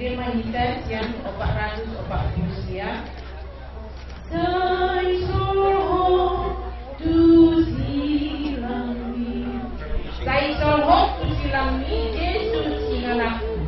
Maniten yang 440 sekian. Sai Solho tu silami, Sai Solho tu silami, Yesus singalaku.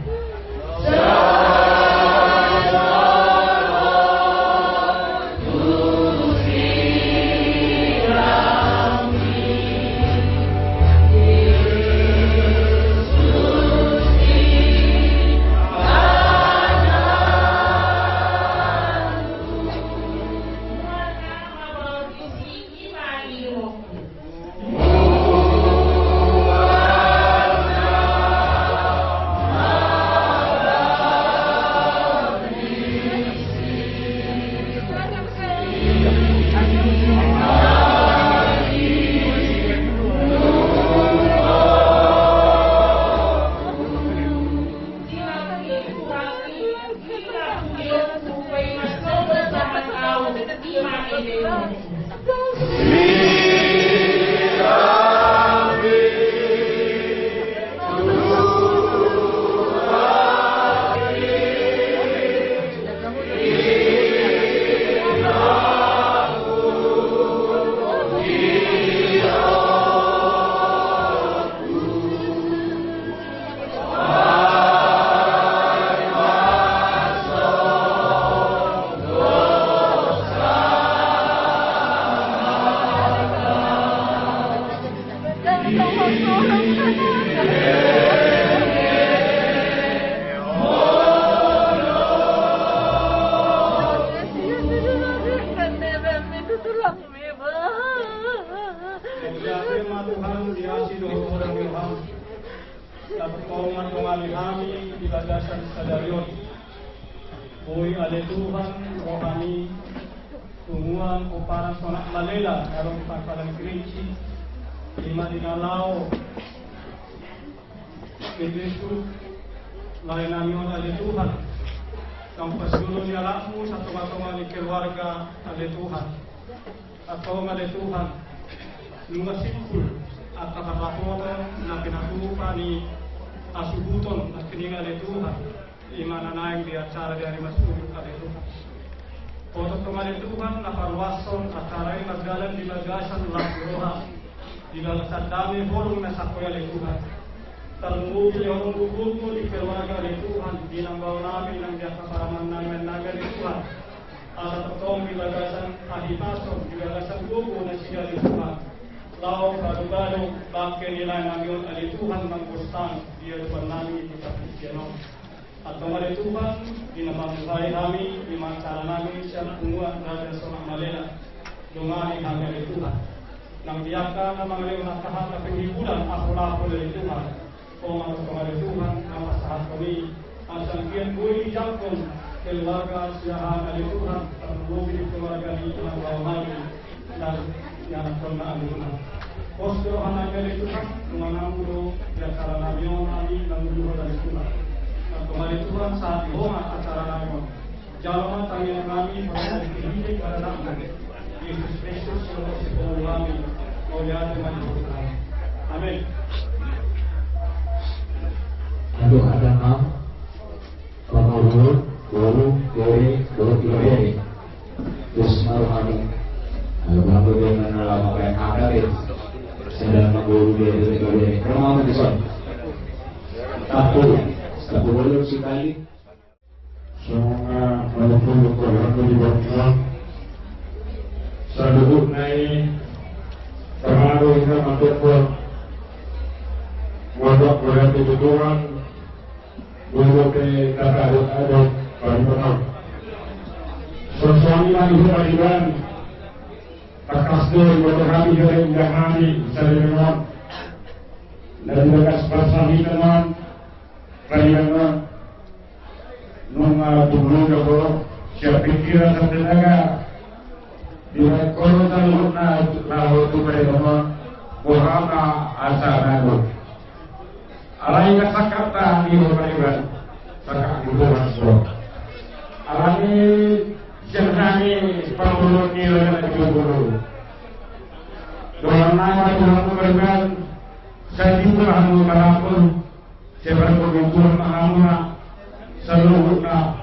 seluruhnya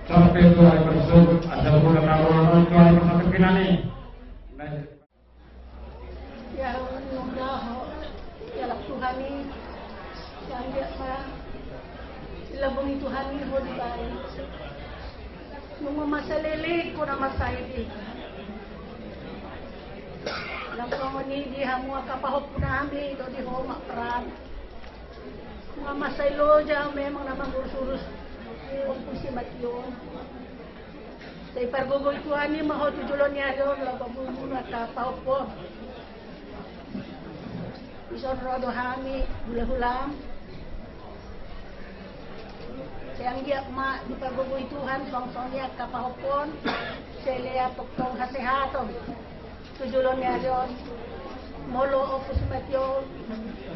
sampai Tuhan bersebut ada bulan Ramadan Tuhan bersama kita nih. Ya Allah, ya Tuhan ini, yang dia labungi Tuhan ini hodi baik. Nung masalili ko na masaydi. Lampang ni di hamua kapahop na kami do di ho makran. Mga masaylo dyan memang naman urus-urus kung si Matyo. Sa ipargugoy Tuhan ni maho tujulon niya doon lababungun at kapahop po. Ison rodo hami hula-hulam. Yang dia mak di pagbubuhay Tuhan, songsong niya kapahopon, sila tuktong hasehaton, tujulon niya yon, molo opus matyo,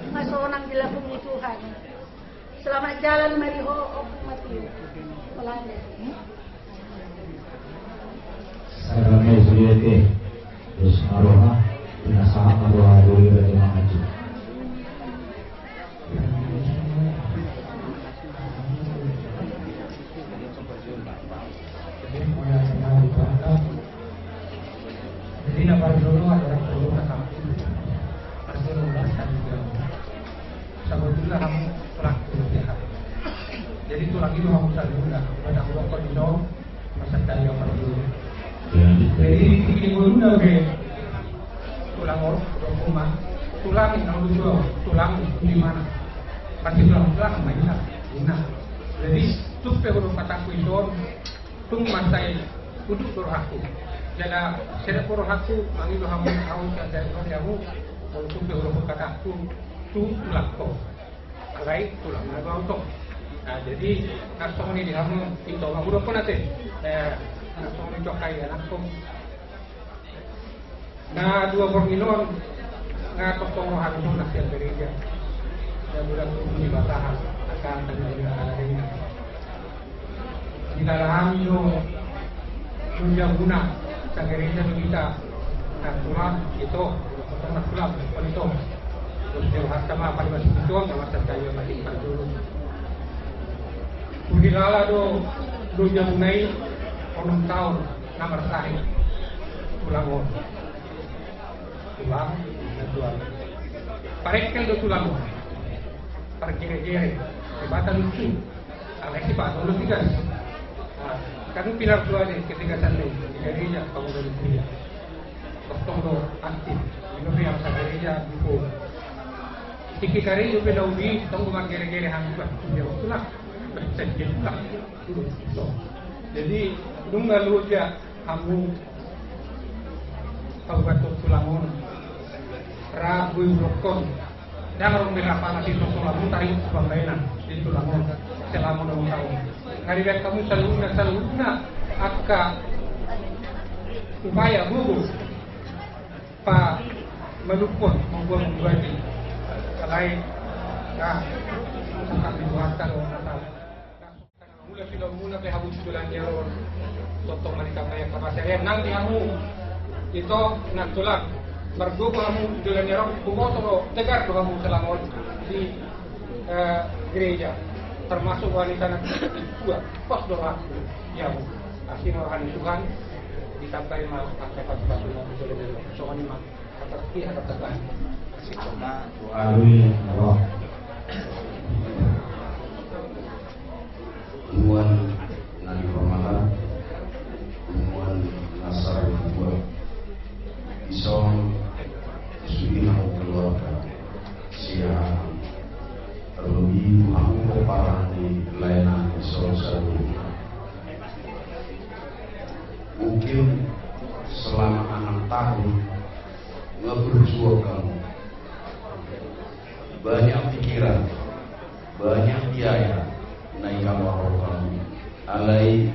masonang dilabong ni Tuhan. Selamat jalan mariho opus matyo. Malande. Salamai suyete, terus maroha, binasa maroha dulu dari mengaji. Jadi nama dulu adalah dulu kampung. Rasulullah SAW. Sebetulnya kamu tulang berpihak. Jadi tulang itu kamu salurlah. Pada waktu itu masa dari apa dulu. Jadi ini dulu ke tulang rumah. Tulang yang dulu tulang di mana? Pasti tulang mainan. Nah, jadi tuh perlu kataku itu tung masai kudu berhaku. Jada saya berhaku mangilu hamu hamu ada kamu untuk berhaku kataku tu tulakko. Agai tulang naga untuk. Nah jadi nasong ini hamu itu ngabudo pun nanti. Nasong ini cokai anakku. Nah dua perminon nggak topong rohan itu nasihat gereja. Dan budak di batahan akan terjadi hari ini. Di dalam itu punya guna sa gereja kita natural itu natural itu terus dia sama pada masa itu masa saya masih dulu Pudilala do jamunai onong tahun nomor sahih tulang natural parekel do tulang parkere-kere ibatan lucu alek ibatan lu tiga kan pilar dua ni ketika santai di gereja kamu dari dia kosong do aktif ini yang sa gereja buku tiki kari juga daudi tunggu mak gere-gere hangga dia itulah bersejenak jadi nunggal luja kamu kabupaten Tulangon Rabu Rokon jangan berapa nanti Tulangon tahu pembainan di Tulangon selama 2 tahun. Hari kamu selalu akka upaya gugus pa meluput membuat pribadi selain akan dibuatkan orang tahu. Mula pe habis bulan yaron toto mereka kayak kapasaya nang dihamu itu nak tulang bergu kamu bulan yaron bumoto tegar kamu selama di gereja termasuk wanita nak dua pos doa ya bu kasih rohani Tuhan ditampai mal sampai pas-pasu soalnya mah kata pihak kata kasih coba Alwi Allah Umuan nani pamalan umuan nasar dua isong suina keluarga siang terlebih aku parah di layanan isong satu mungkin selama 6 tahun ngeberjuang kamu banyak pikiran banyak biaya naik awal kamu alai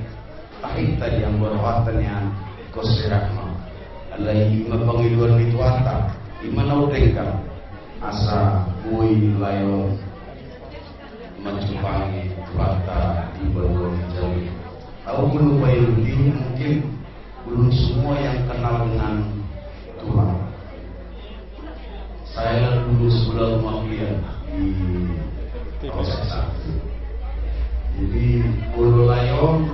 tahit tadi yang berwatannya kosirahma alai mapangiluan mituata imanaudenkan asa mui layon mencupangi tuata di bawah jari aku belum bayar mungkin belum semua yang kenal dengan Tuhan. Saya dulu sebelah rumah dia di proses Jadi Pulau Layong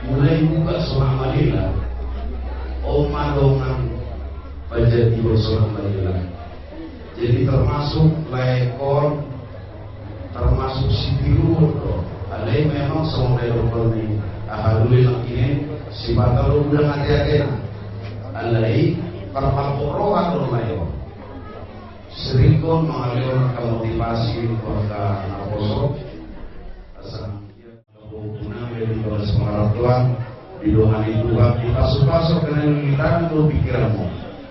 mulai buka Surah Madinah, omadongan baca di Surah Madinah. Jadi termasuk Lekor, termasuk Siti Luhur. Alai memang semua lekor ini. Alhamdulillah ini si Batalu udah hati-hati. Alai perpakorohan Layong. Serikon mengalir motivasi kepada Naposok. Semangat Tuhan didohani Tuhan dipasuk-pasuk dengan limitan untuk pikiranmu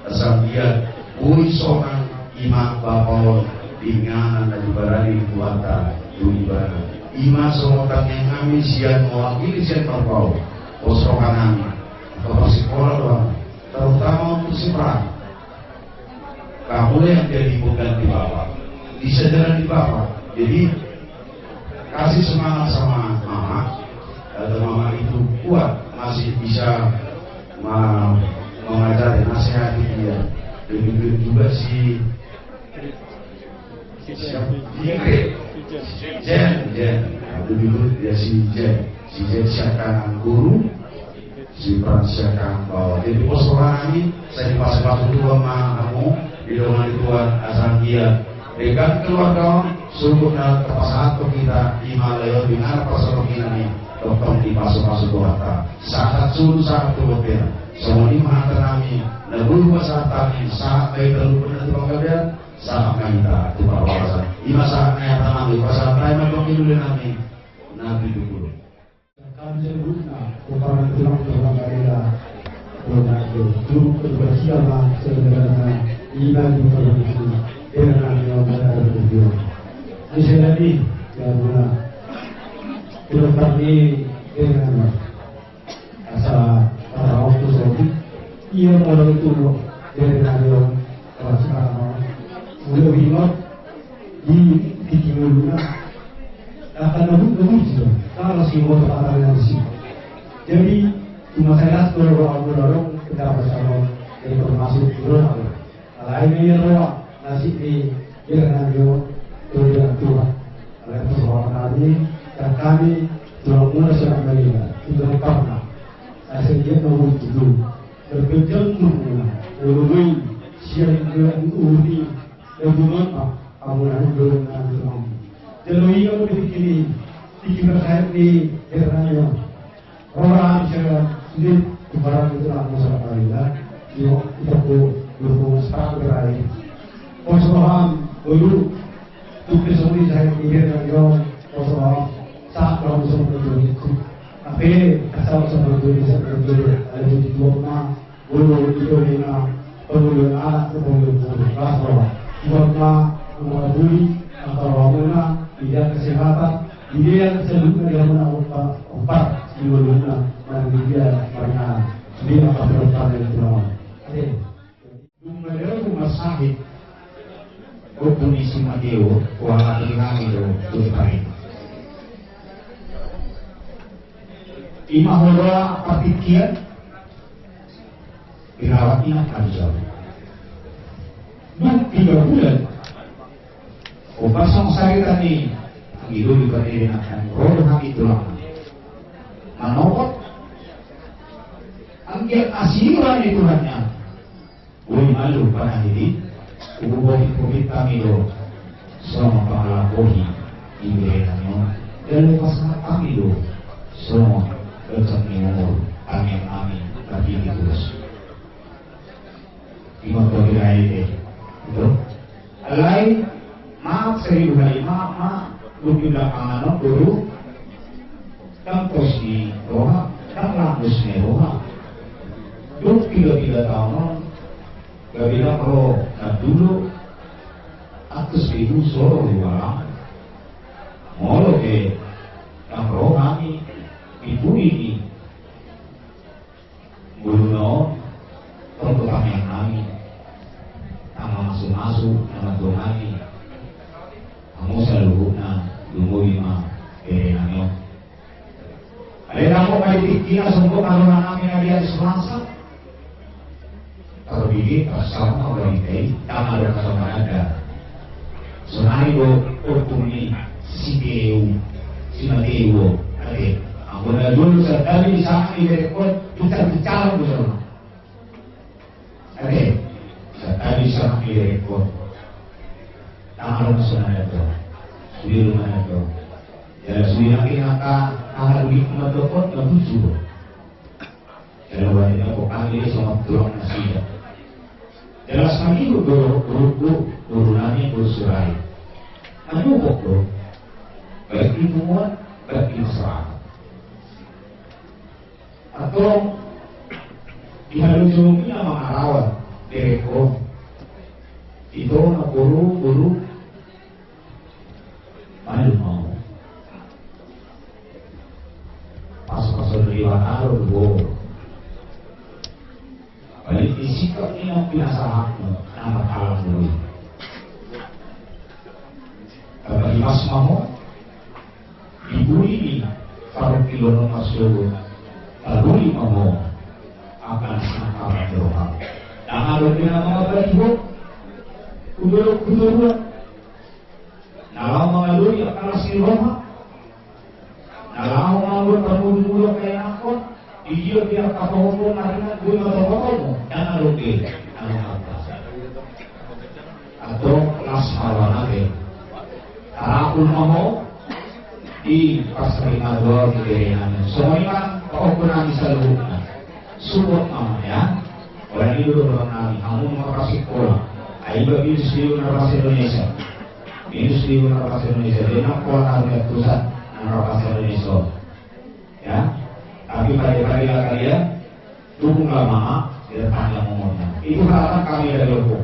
asal dia bui sokan imak bapol dinganan dan ibarani kuata ibadah imak sokan yang kami sian mewakili sian bapol posokan kami ke sekolah doang terutama untuk si perang kamu yang jadi bukan di bawah disederhana di bawah. Jadi kasih semangat sama mama. Kalau mama itu kuat masih bisa mengajari nasihati dia. Demikian juga si Jen, dulu dia si Jen siapkan guru, si Pran siapkan bawah. Jadi persoalan ini saya dipasang dulu sama kamu di dalam Tuhan asal dia dengan keluarga sungguh terpasangan kita Himalaya dengan persoalan ini. Tentang di masuk-masuk kuota saat suruh saat kemudian semua ini mengantarami lalu saat kami saat baik lalu benar pengajian saat kami tak tukar wawasan lima saat yang tanami pasal lain memilih kami nabi dulu kami sebutnya kepada tulang tulang mereka mengaku untuk bersiapa sebenarnya iman itu dengan yang benar itu jadi yang benar belum pernah dengan asal para waktu saja ia malah itu dengan yang sekarang mulai bingung di timurnya akan nunggu juga kalau si mau terpatah yang sih jadi cuma saya dorong kita bersama informasi dorong lainnya dorong nasi di dengan yang tidak tua oleh persoalan tadi dan kami telah mulai sekarang lagi sudah pernah asalnya nomor 7 berkejam mulai siang dengan uni dan apa amuran dengan semua jadi yang begini tiga saya di daerahnya orang saya sudah kebarang itu lah masalah kita yo kita perlu sekarang berai persoalan dulu tugas saya di daerahnya persoalan saat kamu semua itu, tapi asal semua itu bisa berdiri. Ada di dua bulu itu bulu anak bulu bahwa dua buli atau ramuna tidak kesehatan dia sebelum dia menawar obat di bulunya dan dia karena dia akan bertahan di dalam. Menurut rumah sakit, kondisi Madeo, kuala telinga itu terbaik. Imah hora patikian dirawatnya Anjal 3 bulan pasang sari tadi itu diberi dengan roh itu lah manopot angkat asiran itu hanya boleh malu pada diri kubu-kubu kami lo semua pahala bohi ibu-ibu dan pasang kami lo semua kami umur amin tapi terus imam bergerai itu alai maaf seribu kali maaf mungkin belakangan dulu kan posisi roha kan langsung roha dulu 3 tahun gak bilang roh nah dulu atas itu solo di malam mau ke yang roh kami ibu ini bulu untuk kami yang kami sama masuk sama kami kamu selalu tunggu lima nanya ada kamu kali pikir semua kalau kami ada semasa kalau begini sama orang ini tak ada sama ada senang itu opuni si Deu si kami direkod bicara bersama. Oke, tadi saya direkod. Tangan sana itu, di rumah itu. Ya sudah kita akan dimaksudkan tujuh. Kalau wanita bukan ini sama turun nasi. Jelas kami guru turunannya bersurai. Anu kok baik itu muat, baik itu serang. Atau di halujungnya mengarawat direkod itu nak guru mana mau pas dari wakar guru balik disikap ini yang biasa nama kalah dulu tapi mas mau dibuli ini kalau kilo masuk dibuli mau akan sangat doa dan ada nama beribu kudu nalau mengalui akan si Roma nalau mengalui permudu kayak akon dia biar kapal narina gue matokotolmu dan aluke atau kelas mawanake tarakul mau di pasri ador di derenan semuanya keokuran seluruhnya support namanya orang itu berkenaan kamu mengoperasi sekolah ayo industri Universitas Indonesia dengan pola harga pusat Universitas Indonesia ya tapi pada kalian dukunglah mama biar panjang umurnya itu harapan kami dari hukum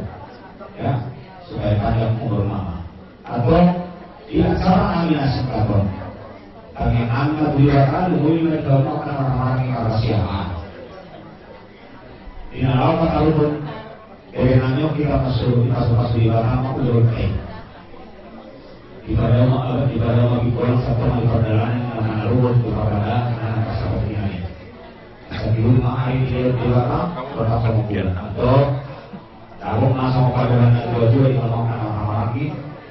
ya supaya panjang umur mama atau di acara nominasi pelakon kami angkat diriakan demi mereka akan orang-orang yang kerahasiaan di dalam tahun kewenangannya kita masuk di dalam aku berhenti ibadah bagi pulang satu di perjalanan dengan ruwet kepada anak sahabat ini sebelum hari dia di belakang berapa mobil atau tahu masuk perjalanan dua di ngomongkan orang lagi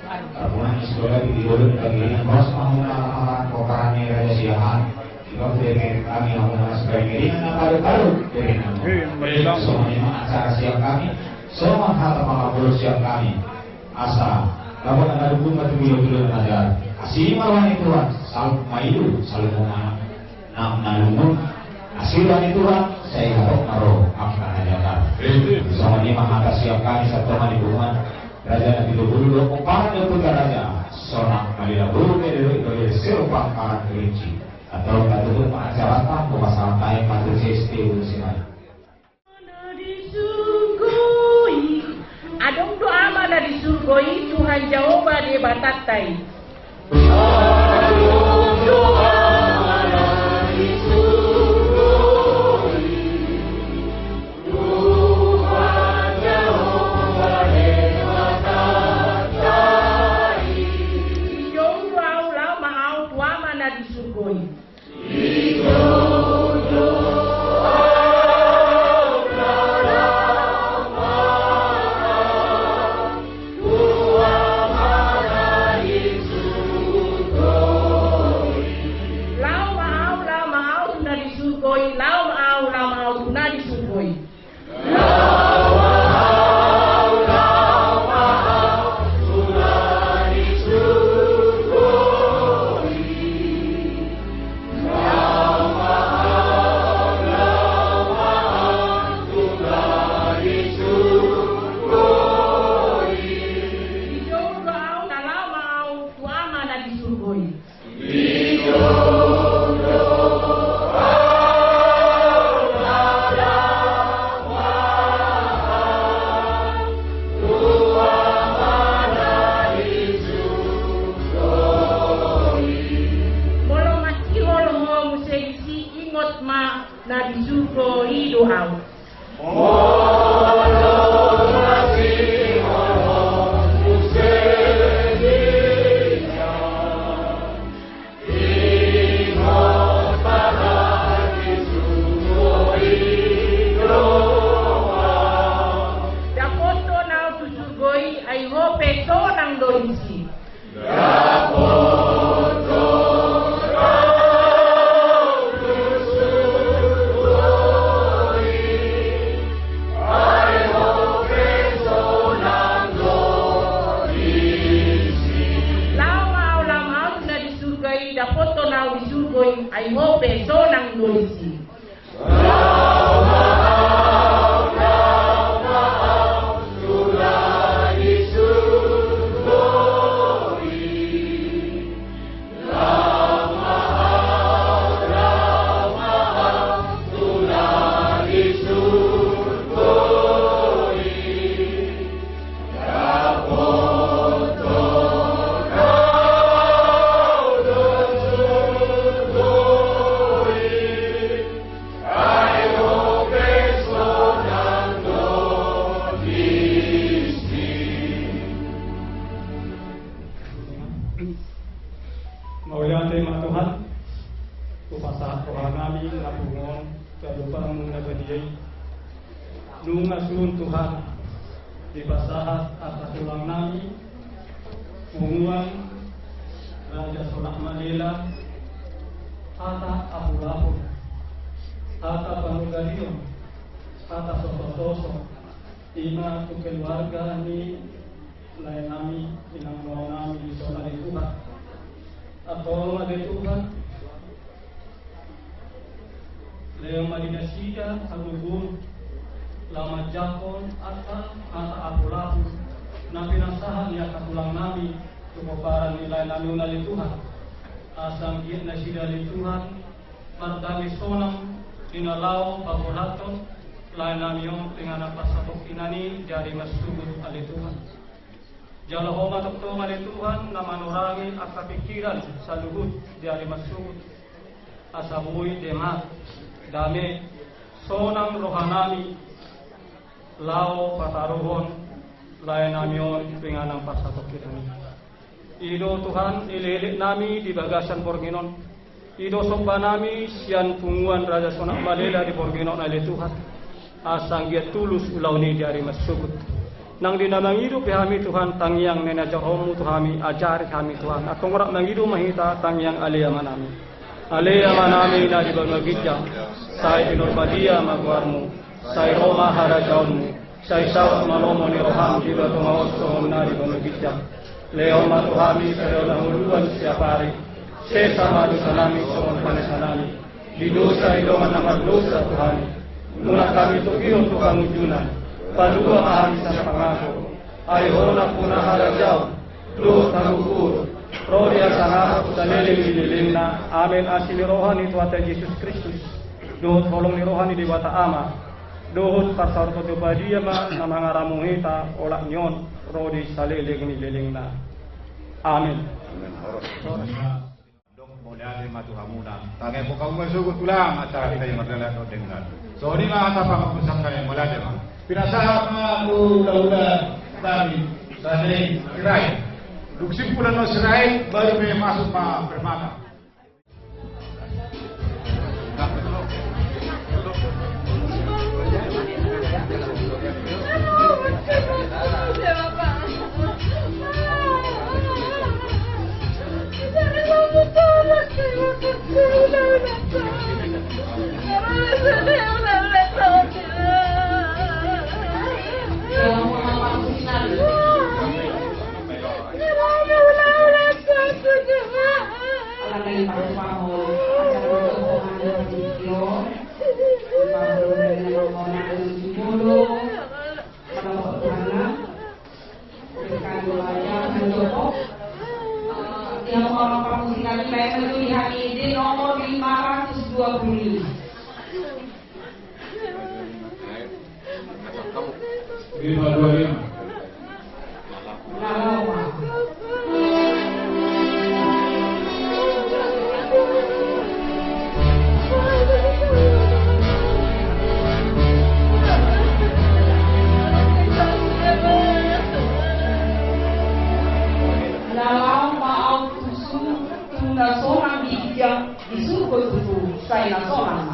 karena sekolah di dulu bagian bos menggunakan kokarannya rahasiaan jika dari kami menggunakan sebagai baru dari nama semuanya acara siang kami semua hal mengabul siang kami asa kalau ada hukum atau bila ada asli mawan itu selalu mailu selalu mana namun asilan itu saya harap naruh akan ajakan sama ini mengangkat siap kami satu hari hubungan Raja Nabi dulu umpah itu raja seorang malila buru dari silpang karan kelinci atau kata itu acara tamu masalah taik matu sesti urusan adong doa mana di surgoi Tuhan jawab di batatai. Adong doa mana di surgoi Tuhan jawab di batatai. Ijong doa ulama au doa mana di surgoi. ay ho peso ng Luisi. Maulante mga Tuhan, tupasa Tuhan namin na pungon sa lupang mong nagadiay. Nung asun Tuhan, dibasahat at katulang namin, punguan, Raja Sonak Manila, Tata Apulapon, Tata Panugalion, Tata Sototoso, Ima tu keluarga ni lain nami, inang mau nami di zona di Tuhan. Atau ada Tuhan Leo Marinasida Agugun Lama Jakon Ata Apulapu na pinasahan niya katulang nami tumaparan nila namin unali Tuhan asang giat na sida li Tuhan mardami sonang inalaw pagulaton lain namin yung tingana pasapok inani dari masugod ali Tuhan. Jalaho matugtungan ni Tuhan na manurangi at kapikiran sa luhod di alimasugod. Asabuhi demat, dami, sonang rohanami, lao pataruhon, layan namyon pinganang pasatok kita ni. Ido Tuhan ililit nami di bagasan Porginon. Ido sokba nami siyan punguan Raja Sonak Manila di Porginon ali Tuhan. Asang giat tulus ulaw ni di alimasugod. Nang dinamangido kami Tuhan tangyang nenajahomu Tuhami ajari kami Tuhan atong ora mangido mahita tangyang aliyaman namin. Aliyaman namin na di bagmagidya sa inormadia magwarmo sa Roma harajawnmu sa isaw malomo ni Roham di ba tumawag sa na di bagmagidya. Leo matuhami sa lahuluan siya pari sesa madu sa namin sa panesanami didosa idoman na magdosa Tuhani muna kami tukiyon tukang ujunan Padua ahami sa pangako ay hona puna harajaw lo tagugur rodia sangat sa lilim na amin asinirohan ni Tuhan Yesus Kristus dohot holong ni rohani di Wata Ama dohot pasarto to badia ma na mga ramuhita olak nyon rodi sa liling na amin. Modal matu hamuna. Tangai po kamu masugod tulang acara kita yang merdeka no dengan. So ini mah apa pangkusakan yang mulai mah. Pinasahat mga udah kami sa Israel. Dugsimpulan no Israel baru may masuk pa permata. Yang orang permusikan saya itu Hamidin nomor 525. 525. Seorang bijak disuruh itu saya seorang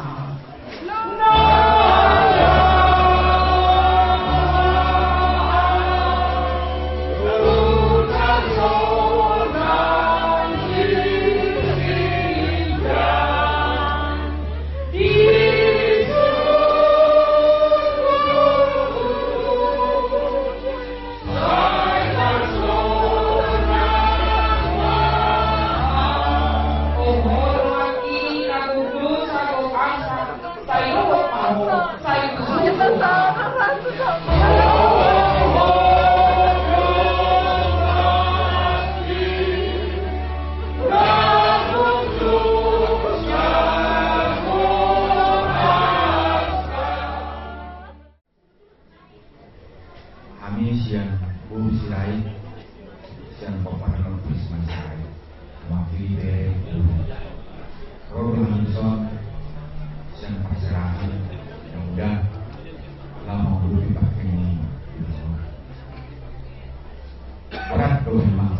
kalau memang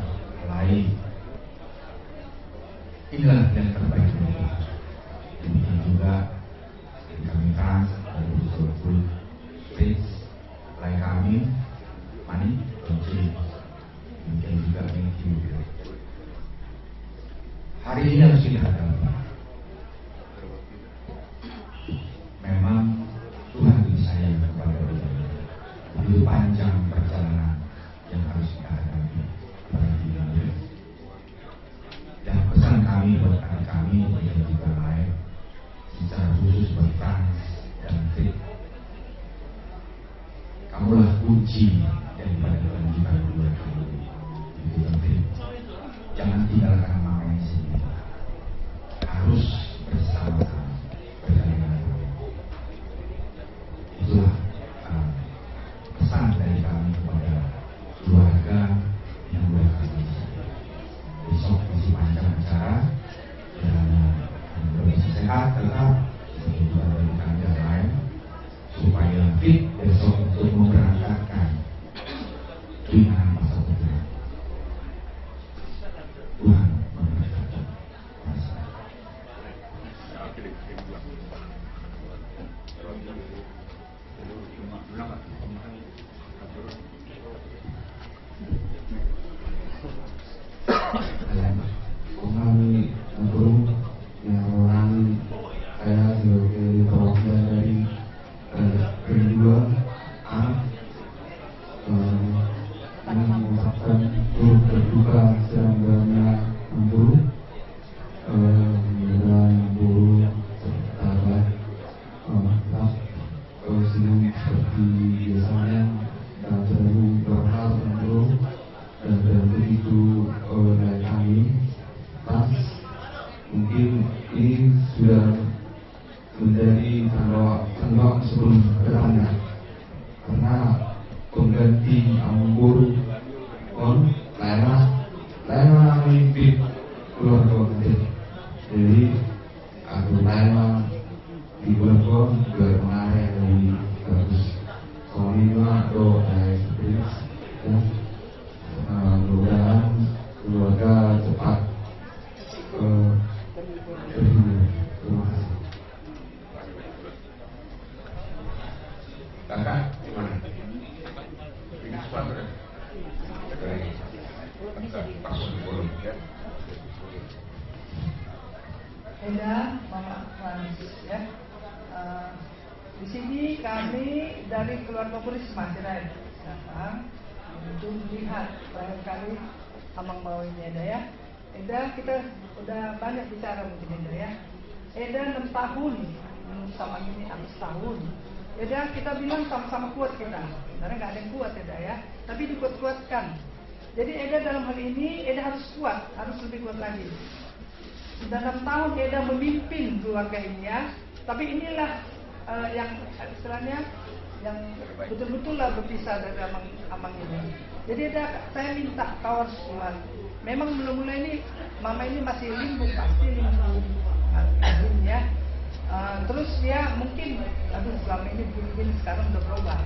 lain. Inilah yang terbaik untuk kita. Demikian juga kami trans dari betul-betul stage lain kami Mani Kunci. Demikian juga thank you. Hari ini harus dihadapi. Memang Tuhan lebih sayang kepada kita. Begitu panjang perjalanan yang harus kita hadapi pada dunia ini. Dan pesan kami buat anak kami dan juga lain, secara khusus buat Frans dan Fit, kamulah kunci daripada kelanjutan kedua kami. Itu penting. Jangan tinggalkan mama ini sendiri. Harus bersama-sama berjalan. Itulah pesan dari kami kepada keluarga yang berkata besok masih panjang acara dan berbisa sehat tetap juga dari kami yang lain supaya fit besok untuk memberangkatkan dengan masa depan. Tuhan memberkati. Kami untuk menyarankan saya sebagai perwakilan dari kedua anak mengucapkan turut berduka sedalam-dalamnya guru dan guru sahabat tetap senyum seperti biasanya dan selalu berharap guru dan begitu dari kami pas mungkin ini sudah menjadi tanggal sebelum kedepannya karena pengganti guru pun Laila memimpin keluarga nanti. Jadi aku Laila di bulan juga kemarin dari terus soalnya doa dari ya mudah-mudahan keluarga cepat terhibur. Terima kasih. Kakak gimana? Ini sesuatu ya? Eda, Mama Frans, ya. Di sini kami dari keluarga Purisma Sirai datang untuk melihat terakhir kali Amang bawa ini Eda ya. Eda kita udah banyak bicara mungkin Eda ya. Eda 6 tahun sama ini habis tahun. Eda kita bilang sama-sama kuat kita. Sebenarnya nggak ada yang kuat Eda ya, tapi dikuat-kuatkan. Jadi Eda dalam hal ini Eda harus kuat, harus lebih kuat lagi. Sudah 6 tahun Eda memimpin keluarga ini ya. Tapi inilah yang istilahnya yang betul-betul lah berpisah dari Amang ini. Jadi Eda, saya minta kau harus kuat. Memang mula-mula ini Mama ini masih limbu, pasti limbu ya. Terus dia mungkin, aduh selama ini begini sekarang udah berubah.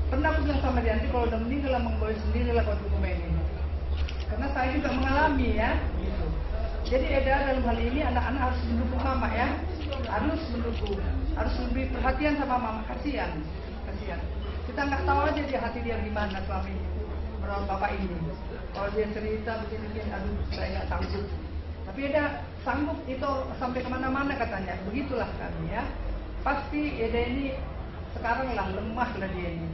Pernah aku bilang sama dia, nanti kalau udah meninggal Amang bawa sendiri lah kau di rumah ini. Karena saya juga mengalami ya, gitu. Jadi Eda dalam hal ini anak-anak harus mendukung Mama ya, harus mendukung, harus lebih perhatian sama Mama, kasihan. Kita nggak tahu aja dia hati dia gimana selama ini merawat Bapak ini. Kalau dia cerita begini, aduh saya nggak sanggup. Tapi Eda sanggup itu sampai kemana-mana katanya. Begitulah kami ya. Pasti Eda ini sekarang lah lemah lah dia ini.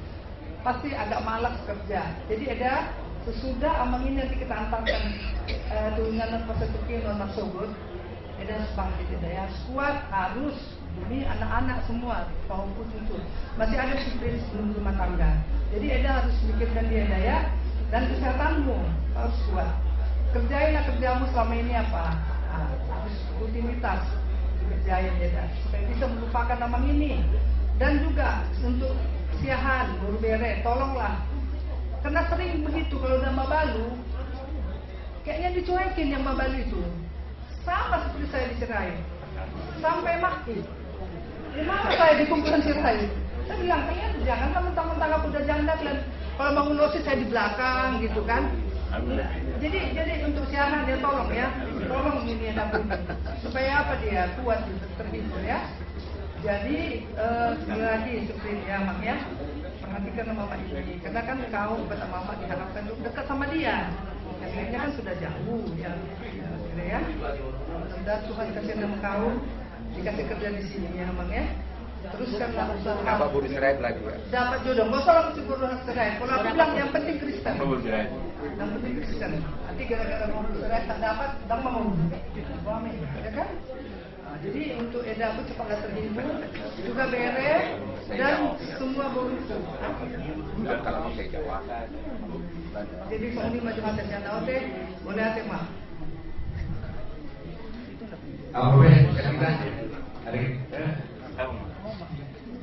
Pasti agak malas kerja. Jadi Eda sesudah Amang ini nanti kita antarkan tunjangan Pasatuki Nona Sobut. Eda harus bangkit Eda ya. Kuat harus demi anak-anak semua maupun cucu. Masih ada supir sebelum rumah tangga. Jadi Eda harus mikirkan dia Eda ya. Dan kesehatanmu harus kuat. Kerjainlah kerjamu selama ini apa? Harus rutinitas dikerjain Eda supaya bisa melupakan Amang ini. Dan juga untuk siahan, guru bere, tolonglah. Karena sering begitu kalau udah mabalu, kayaknya dicuekin yang mabalu itu. Sama seperti saya dicerai. Sampai maki. Gimana saya dikumpulkan cerai? Saya bilang, jangan mentang-mentang aku udah janda dan kalau bangun losis saya di belakang gitu kan. Jadi untuk siaran dia tolong ya, tolong ini dapat supaya apa dia kuat terhibur ya. Jadi sekali lagi seperti ya Mak ya, perhatikan Mama ini, karena kan kau kata Mama diharapkan dekat sama dia, yang lainnya kan sudah jauh ya, ya. Mudah-mudahan Tuhan kasih nama kau dikasih kerja di sini ya Mak ya. Teruskanlah usaha. Dapat guru cerai lagi ya? Dapat jodoh, nggak usah langsung guru cerai. Kalau aku bilang yang penting Kristen. Guru cerai. Yang penting Kristen. Nanti gara-gara guru cerai tak dapat, dan mau. Amin. Ya kan? Nah, jadi untuk Eda aku cepatlah terhibur, juga beres dan semua bonus. Kalau saya jawab. Jadi ini maju hati jana oke, boleh hati Mak. Apa boleh kita hari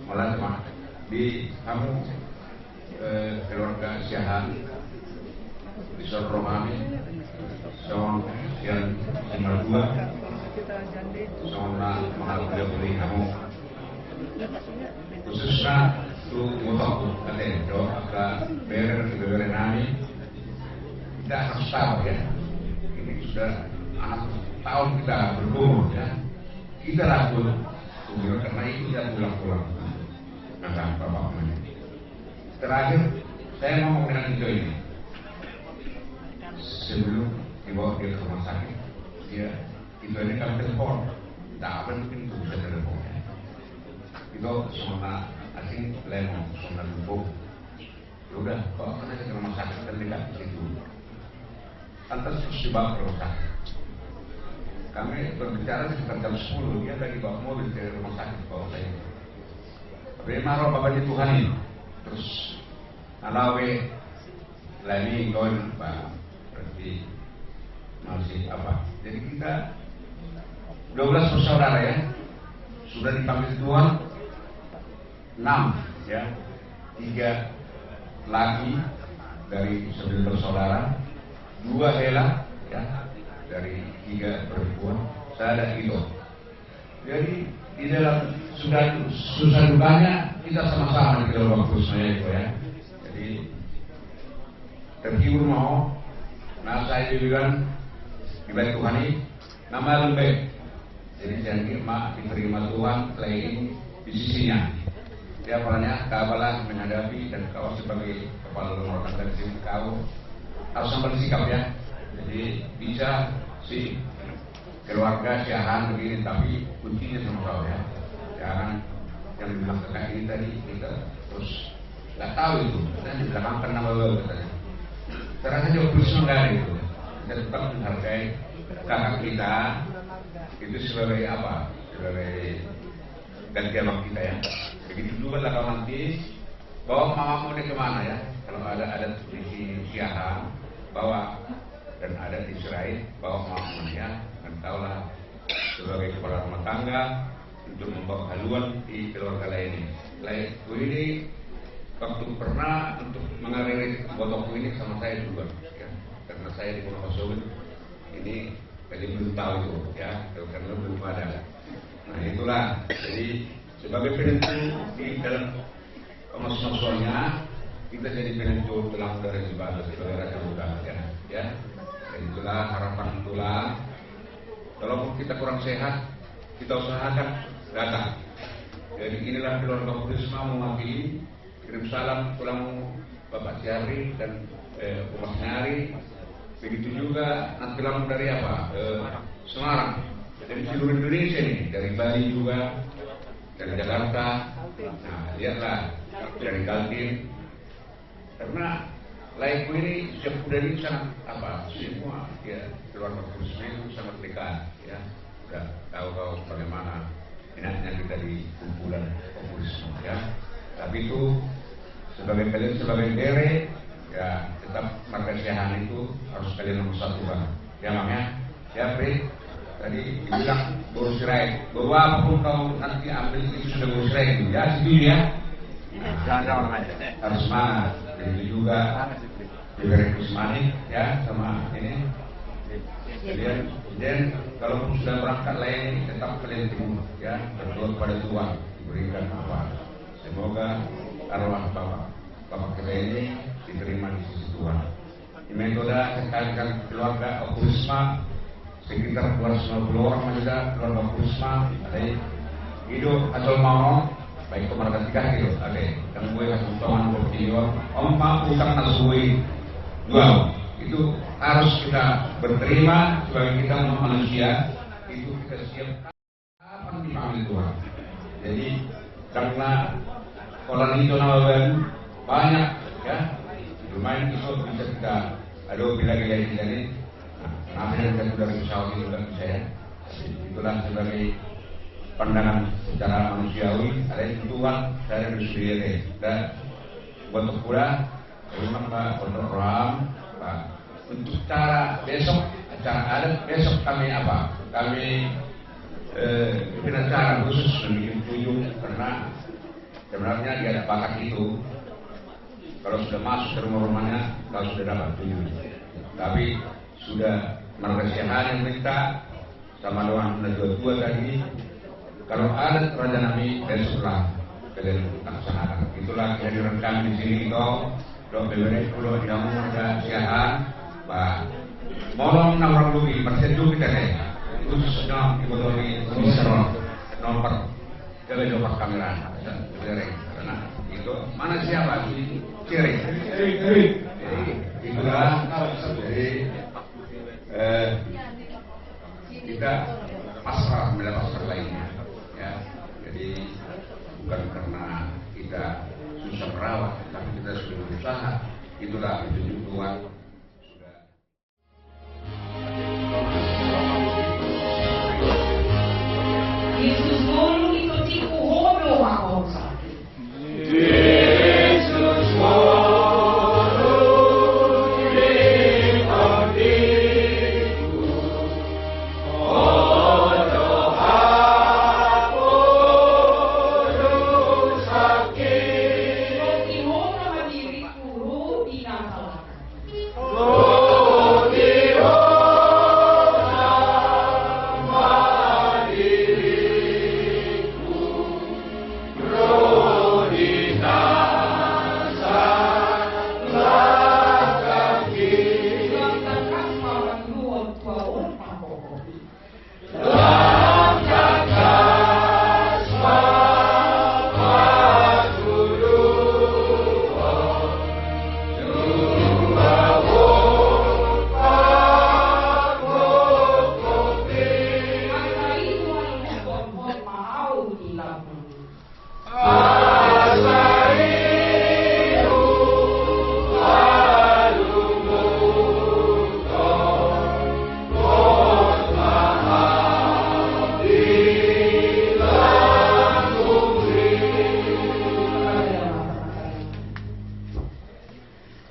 malah Mak di kamu keluarga Syahan di Soromami soal yang nomor 2 soalnya mengalir beli kamu khususnya tuh motor katanya doa agak berer nami kita harus tahu ya ini sudah anak tahun kita berumur ya kita ragu karena itu dia pulang-pulang nah bapak terakhir saya mau dengan itu ini sebelum dibawa dia ke rumah sakit dia itu ini kan telepon tak penting itu bisa telepon itu semua asing lemon semua lubuk udah bawa ke rumah sakit terdekat di situ lantas terus dibawa ke rumah sakit kami berbicara sekitar jam 10 dia lagi bawa mobil dari rumah sakit bawa saya tapi marah bapaknya Tuhan ini terus alawe lagi going pak berarti masih apa jadi kita 12 bersaudara ya sudah dipanggil Tuhan 6 ya 3 lagi dari 9 bersaudara 2 hela ya dari 3 perempuan saya ada itu jadi di dalam susah dukanya kita sama-sama di dalam waktu saya itu ya jadi terhibur mau nah saya juga diberi Tuhan ini nama lembek jadi jangan mak diterima Tuhan selain di sisinya dia perannya kabalah menghadapi dan kau sebagai kepala rumah tangga di sini kau harus ambil sikap ya jadi bisa si keluarga Syahan begini tapi kuncinya sama kau ya jangan yang bilang kakak ini tadi kita terus nggak tahu itu dan di belakang nama lo katanya terasa jauh plus enggak itu kita tetap menghargai kakak kita itu sebagai apa sebagai ganti abang kita ya begitu juga lah kawan nanti bawa mamamu ini kemana ya kalau ada di Syahan bawa dan ada di Israel bawa mamamunya dan tahulah sebagai kepala rumah tangga untuk membawa haluan di keluarga lainnya. Lainku ini waktu pernah untuk mengaliri botolku ini sama saya juga, ya. Karena saya di Muhammad ini jadi belum tahu itu, ya, karena belum ada. Nah itulah, jadi sebagai penentu di dalam kemasmuannya kita jadi penentu tulang dari ibadah sebagai raja muda, ya. Dan itulah harapan itulah. Kalau kita kurang sehat, kita usahakan datang. Jadi inilah keluarga Burisma mewakili kirim salam tulang Bapak Syahri dan Umat Nyari. Begitu juga nanti langsung dari apa? Semarang. Dari seluruh Indonesia nih, dari Bali juga, dari Jakarta. Nah, lihatlah dari Kaltim. Karena laiku ini sudah ini sangat apa? Semua ya keluarga Burisma itu sangat dekat, ya. Sudah tahu bagaimana enaknya kita di kumpulan komunisme ya. Tapi itu sebagai kalian sebagai dere ya tetap marga Syahan itu harus kalian nomor satu kan. Ya makanya ya Fred tadi dibilang boros cerai bahwa apapun kau nanti ambil itu sudah boros cerai itu ya setuju ya. Jangan harus semangat. Jadi juga diberi kusmani ya sama ini. Dan kalau sudah berangkat lain tetap kalian tunggu ya berdoa kepada Tuhan diberikan apa semoga arwah bapak kita ini diterima di sisi Tuhan metode sekalikan keluarga Okusma sekitar 250 orang juga keluarga Okusma ada hidup asal mau baik itu mereka tiga gitu ada dan gue kasih teman bertiga empat utang nasui dua itu harus kita berterima sebagai kita manusia itu kita siap kapan dipanggil Tuhan. Jadi karena orang itu nawaban banyak ya lumayan itu bisa kita aduh bila kita ini kenapa kita sudah berusaha juga bisa ya itulah sebagai pandangan secara manusiawi ada yang Tuhan saya bersyukur dan buat pula memang Pak untuk Ram Pak untuk cara besok acara adat besok kami apa kami bikin acara khusus membuat tunjuk karena sebenarnya dia ada bakat itu kalau sudah masuk ke rumah-rumahnya kalau sudah dapat tunjuk tapi sudah meresiahan yang minta sama doang tua tadi kalau adat Raja Nabi besoklah kalian laksanakan itulah kehadiran kami di sini itu doa beberapa pulau di dalam ada siahan Pak molong nomor lebih persetu kita deh khususnya ibu Doni Komisaris nomor jaga nomor kamera karena itu mana siapa ciri itulah jadi kita pasrah membela pasrah lainnya ya jadi bukan karena kita susah merawat tapi kita sudah berusaha itulah petunjuk Tuhan. Yesus guru ikuti uhodo wako sapi. Yesus guru ikuti uhodo aku sakit. Ihodo hadiri guru dinasalakan.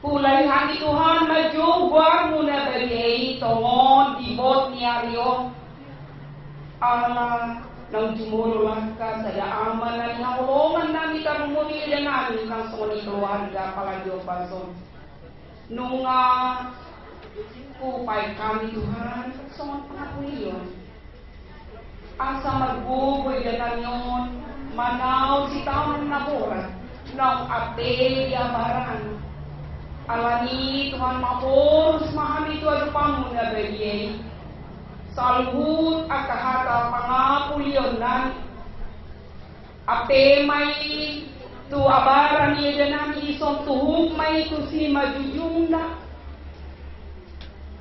Kulay hati Tuhan majubar muna bagi tongon dibot niaryo ala nang jumululah ka sa daaman na nahulungan namin ka mumili namin ng suni keluarga palagyo pason nung upay kami Tuhan sa pangapuliyon asa magbuboy na yon manaw si taon na borat ng ate yabaran alani Tuhan mapurus mahami Tuhan pamun na bagay sa luhut at kahata pangapuliyon na ate may tu abaran niya namin isong tuhuk may tu si majujung na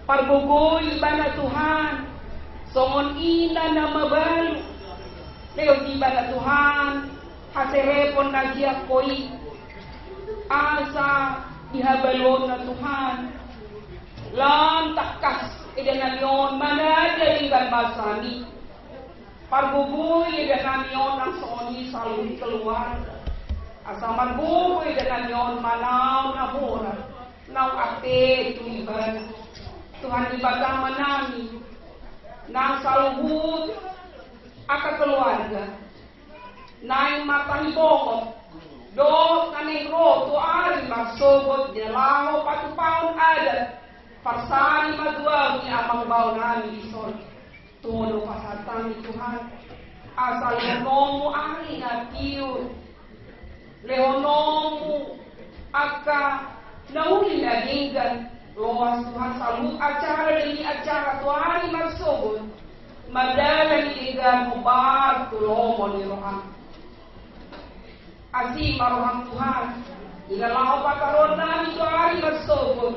parbugoy iba na Tuhan songon ina na mabalo leon iba na Tuhan haserepon na siya ko'y asa ihabalon na Tuhan lang takas idanan yon manadalingan masani parbuboy idanan yon ang soni salwi keluar asa marbuboy idanan yon manaw na mura naw ate tuliban Tuhan ibagang manami nang saluhut aka keluarga naing matahibokot dos kanegro tu ari masobot jelaho patupaon adat parsani maduaw ni amang baw nami ison tumono pasatami Tuhan asal lehonomu ari na tiyo lehonomu aka nauli na dinggan Rohas Tuhan sambut acara demi acara Tuhan marsubun. Madalan iligan mubar tulomo ni roham. Asih maroham Tuhan. Ilalau pakaron nami Tuhan marsubun.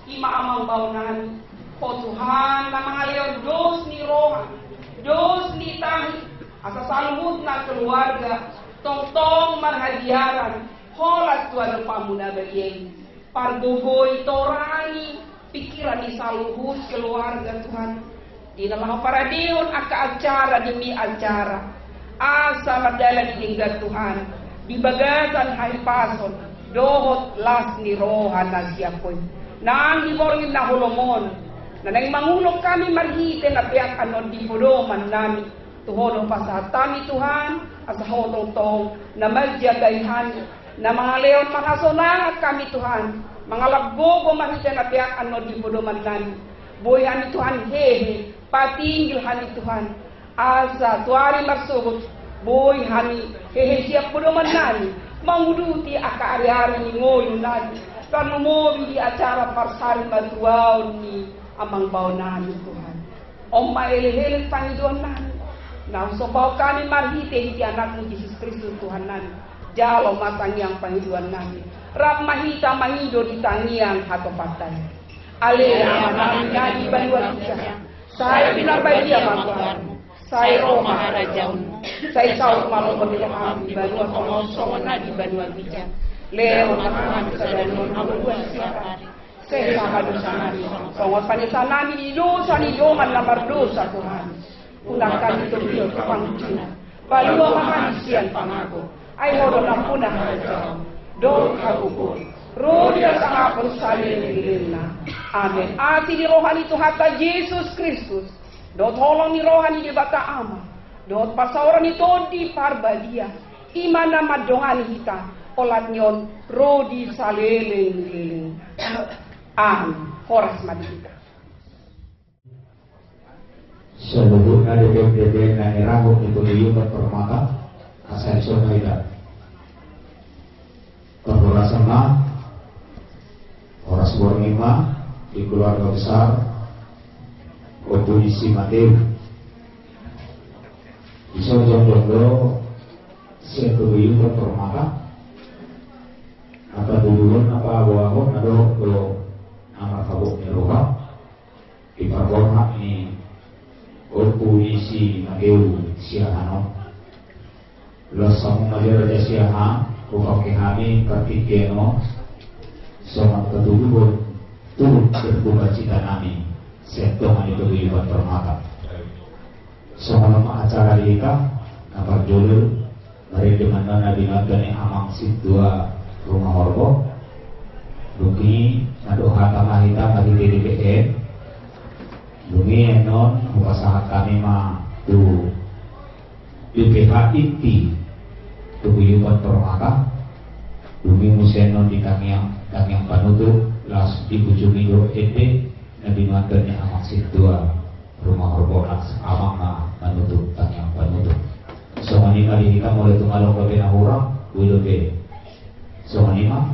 Ima amang bau nami. O Tuhan na mga leon dos ni roham. Dos ni tahi. Asa salubut na keluarga. Tong-tong marhadiaran. Holas Tuhan pamuna bageng. Pargogoy torani. Pikiran ni saluhut keluarga Tuhan. Di dalam paradion aka acara demi acara. Asa madalan hingga Tuhan. Di bagasan hari pason. Dohot las ni rohan na siyapoy. Nang iborgin na hulomon. Na nang mangulong kami marhite na piyak anon di podoman nami. Tuhodong pasatami Tuhan. Asa hotong-tong na magjagayhan. Na mga leon makasonangat kami Tuhan. Mga labgogo marhite na piyak anon di podoman nami. Boy hani Tuhan hehe. Patinggil hani Tuhan. Asa tuari marsubut. Boy hani hehe siap podoman nani. Manguduti aka ari-ari ni ngoyo nani. Kanu mobi di acara parsari matuaw ni amang bau nani Tuhan. Om maele-hele pangiduan nani. Nah sopaw kami marhite hiti anakmu Yesus Kristus Tuhan nani. Jalo matangiang pangiduan nani. Rap mahita mangido di tangiang hato patay. Ale amanami nani banduan kita. Saya binarbay dia magwarmo. Saya roh maharajaon. Saya saut malong pemilihan di banua kongosongan na di banua bijak. Leo matuhan kesadaran abubuan siapa. Saya sama dosa nani. Songot panisa nani di dosa ni dongan lamar dosa Tuhan. Undangkan itu beliau ke pangkucinan. Balua mahanisian pangako. Ay hodo na punah harajaon. Dor kabukul. Roh dia sangat bersalin lilina. Amin. Ati di rohani Tuhan Yesus Kristus. Dot holong ni rohani di bata ama. Dot pasauran itu di parbadia. Imana madongan hita. Olat nyon roh di saleleng. Amin. Horas madita. Sebelumnya DPD daerah untuk diumumkan permata asal Somalia. Keberasana Horas Bornima di keluarga besar oposisi Mateu bisa jodoh siapa biu berpermata apa duluan apa awal ada do nama kabuk neroha di performa ini oposisi Mateu siahano lo sama majer aja siaha bukan kami ketikeno sama kedua turut berbuka cita nami setong itu dibuat permata sama nama acara dika napar jolur dari dimana nabi ngadani amang sidua rumah horbo dugi nadoha tamahita bagi DPD dugi enon upasahat kami mah tu BPH inti tu dibuat permata dugi musenon di kanyang panutup las dibujungi do ete nabi ngadani amang sidua rumah horbo amang panutup kanyang panutup so manima dihika mulai tungalong gabi na hurang wilo be so manima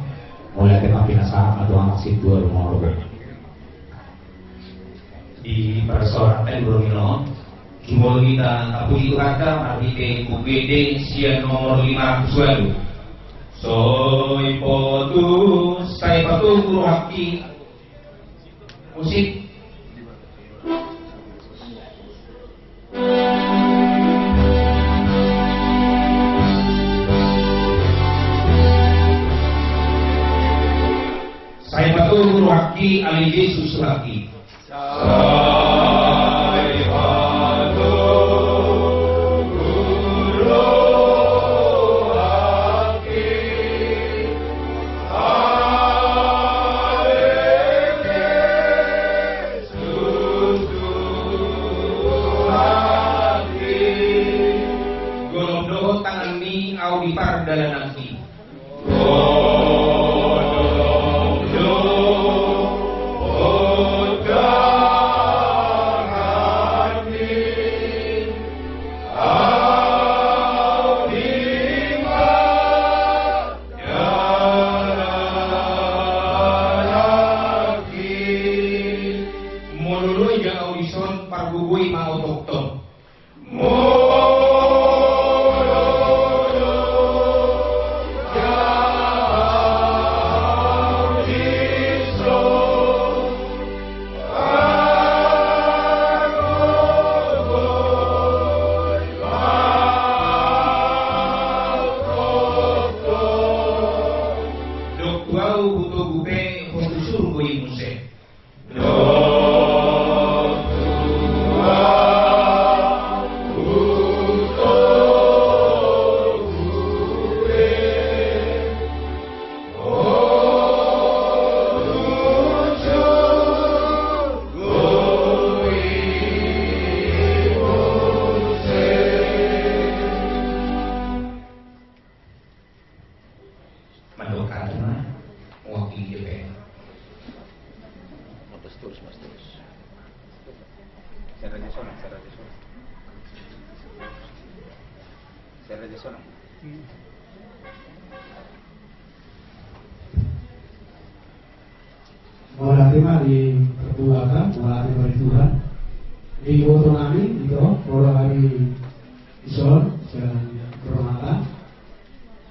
mulai tema pinasahan atau anak sidua rumah horbo di persoalan Bromino jumlah kita tapu itu ada arti UGD sian nomor 5 suatu soy potu saya patu guru haki musik saya patu guru haki ali Yesus haki dalam nanti. Mololoy ga audison parbubuy maotoktok. Mohon terima dipertuakan, mohon terima di Tuhan. Di foto kami, itu, kalau kami isol, dan bermata,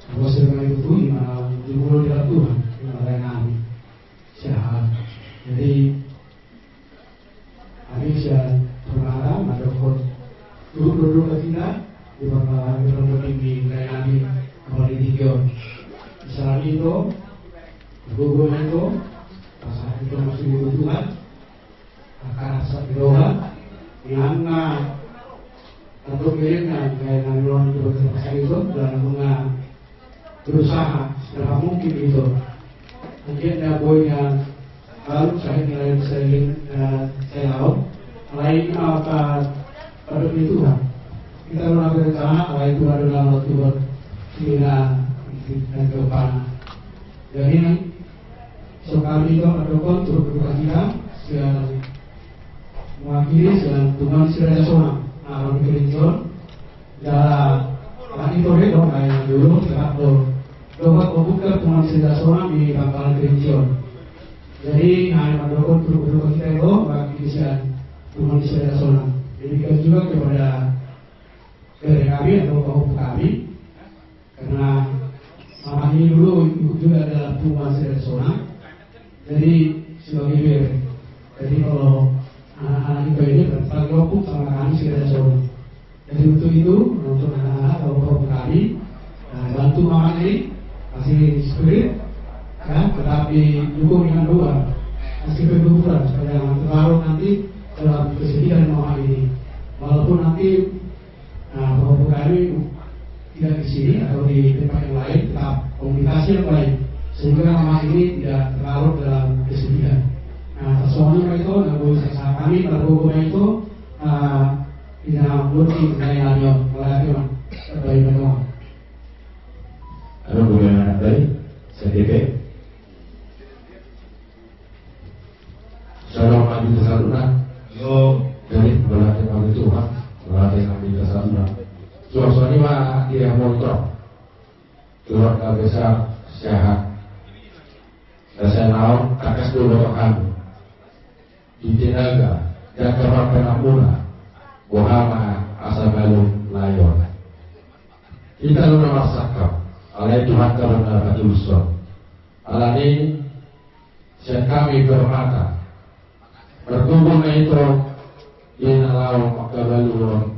bahwa segala itu di mana jumlah di Tuhan, di mana kami sehat. Jadi kami bisa bermata, mendukung duduk kita di mana kami di kami kembali tiga. Misalnya itu, hubungan itu. Pasal itu masih dibutuhkan akan asal doa yang atau miliknya kayak nanggung itu pasal itu dalam berusaha seberapa mungkin itu mungkin ada poinnya lalu saya nilai saya tahu lain apa pada Tuhan kita melakukan rencana lain itu adalah Tuhan tidak dan depan jadi sekali itu mendukung turut berduka cita dan mewakili dan Tuhan Sri Sonang Alam Kerinjon dalam hari itu dong kayak dulu kita dapat membuka Tuhan Sri Sonang di Bangkalan Kerinjon. Jadi hanya mendukung turut berduka cita itu mewakili dan Tuhan Sri Sonang. Demikian juga kepada kami atau kaum kami karena mama ini dulu juga adalah Tuhan Sri Sonang. Jadi sebagai biar, jadi kalau anak-anak kita ini bertanggung sama kami segera seorang. Jadi untuk itu, untuk anak-anak atau kami bantu mama ini kasih spirit, ya, tetapi dukung dengan doa, kasih keguguran supaya jangan terlalu nanti dalam kesedihan mama ini. Walaupun nanti kami tidak di sini atau di tempat yang lain, tetap komunikasi yang baik. Sehingga mama ini tidak terlalu dalam kesedihan. Nah, soalnya itu, namun kami berhubung itu tidak murni mengenai melalui terbaik doang. Halo, bagaimana baik? CDP. Salam maju kesatuan. Yo, dari berlatih kami Tuhan, berlatih kami kesatuan. Suasana mah dia motor, keluarga besar sehat. Dan saya tahu kakas dulu kamu di Tenaga Jakarta Penamuna Bohama asal belum layon kita lu merasakan oleh Tuhan karena batu alani saya kami bermata berkumpul itu di nalau maka belum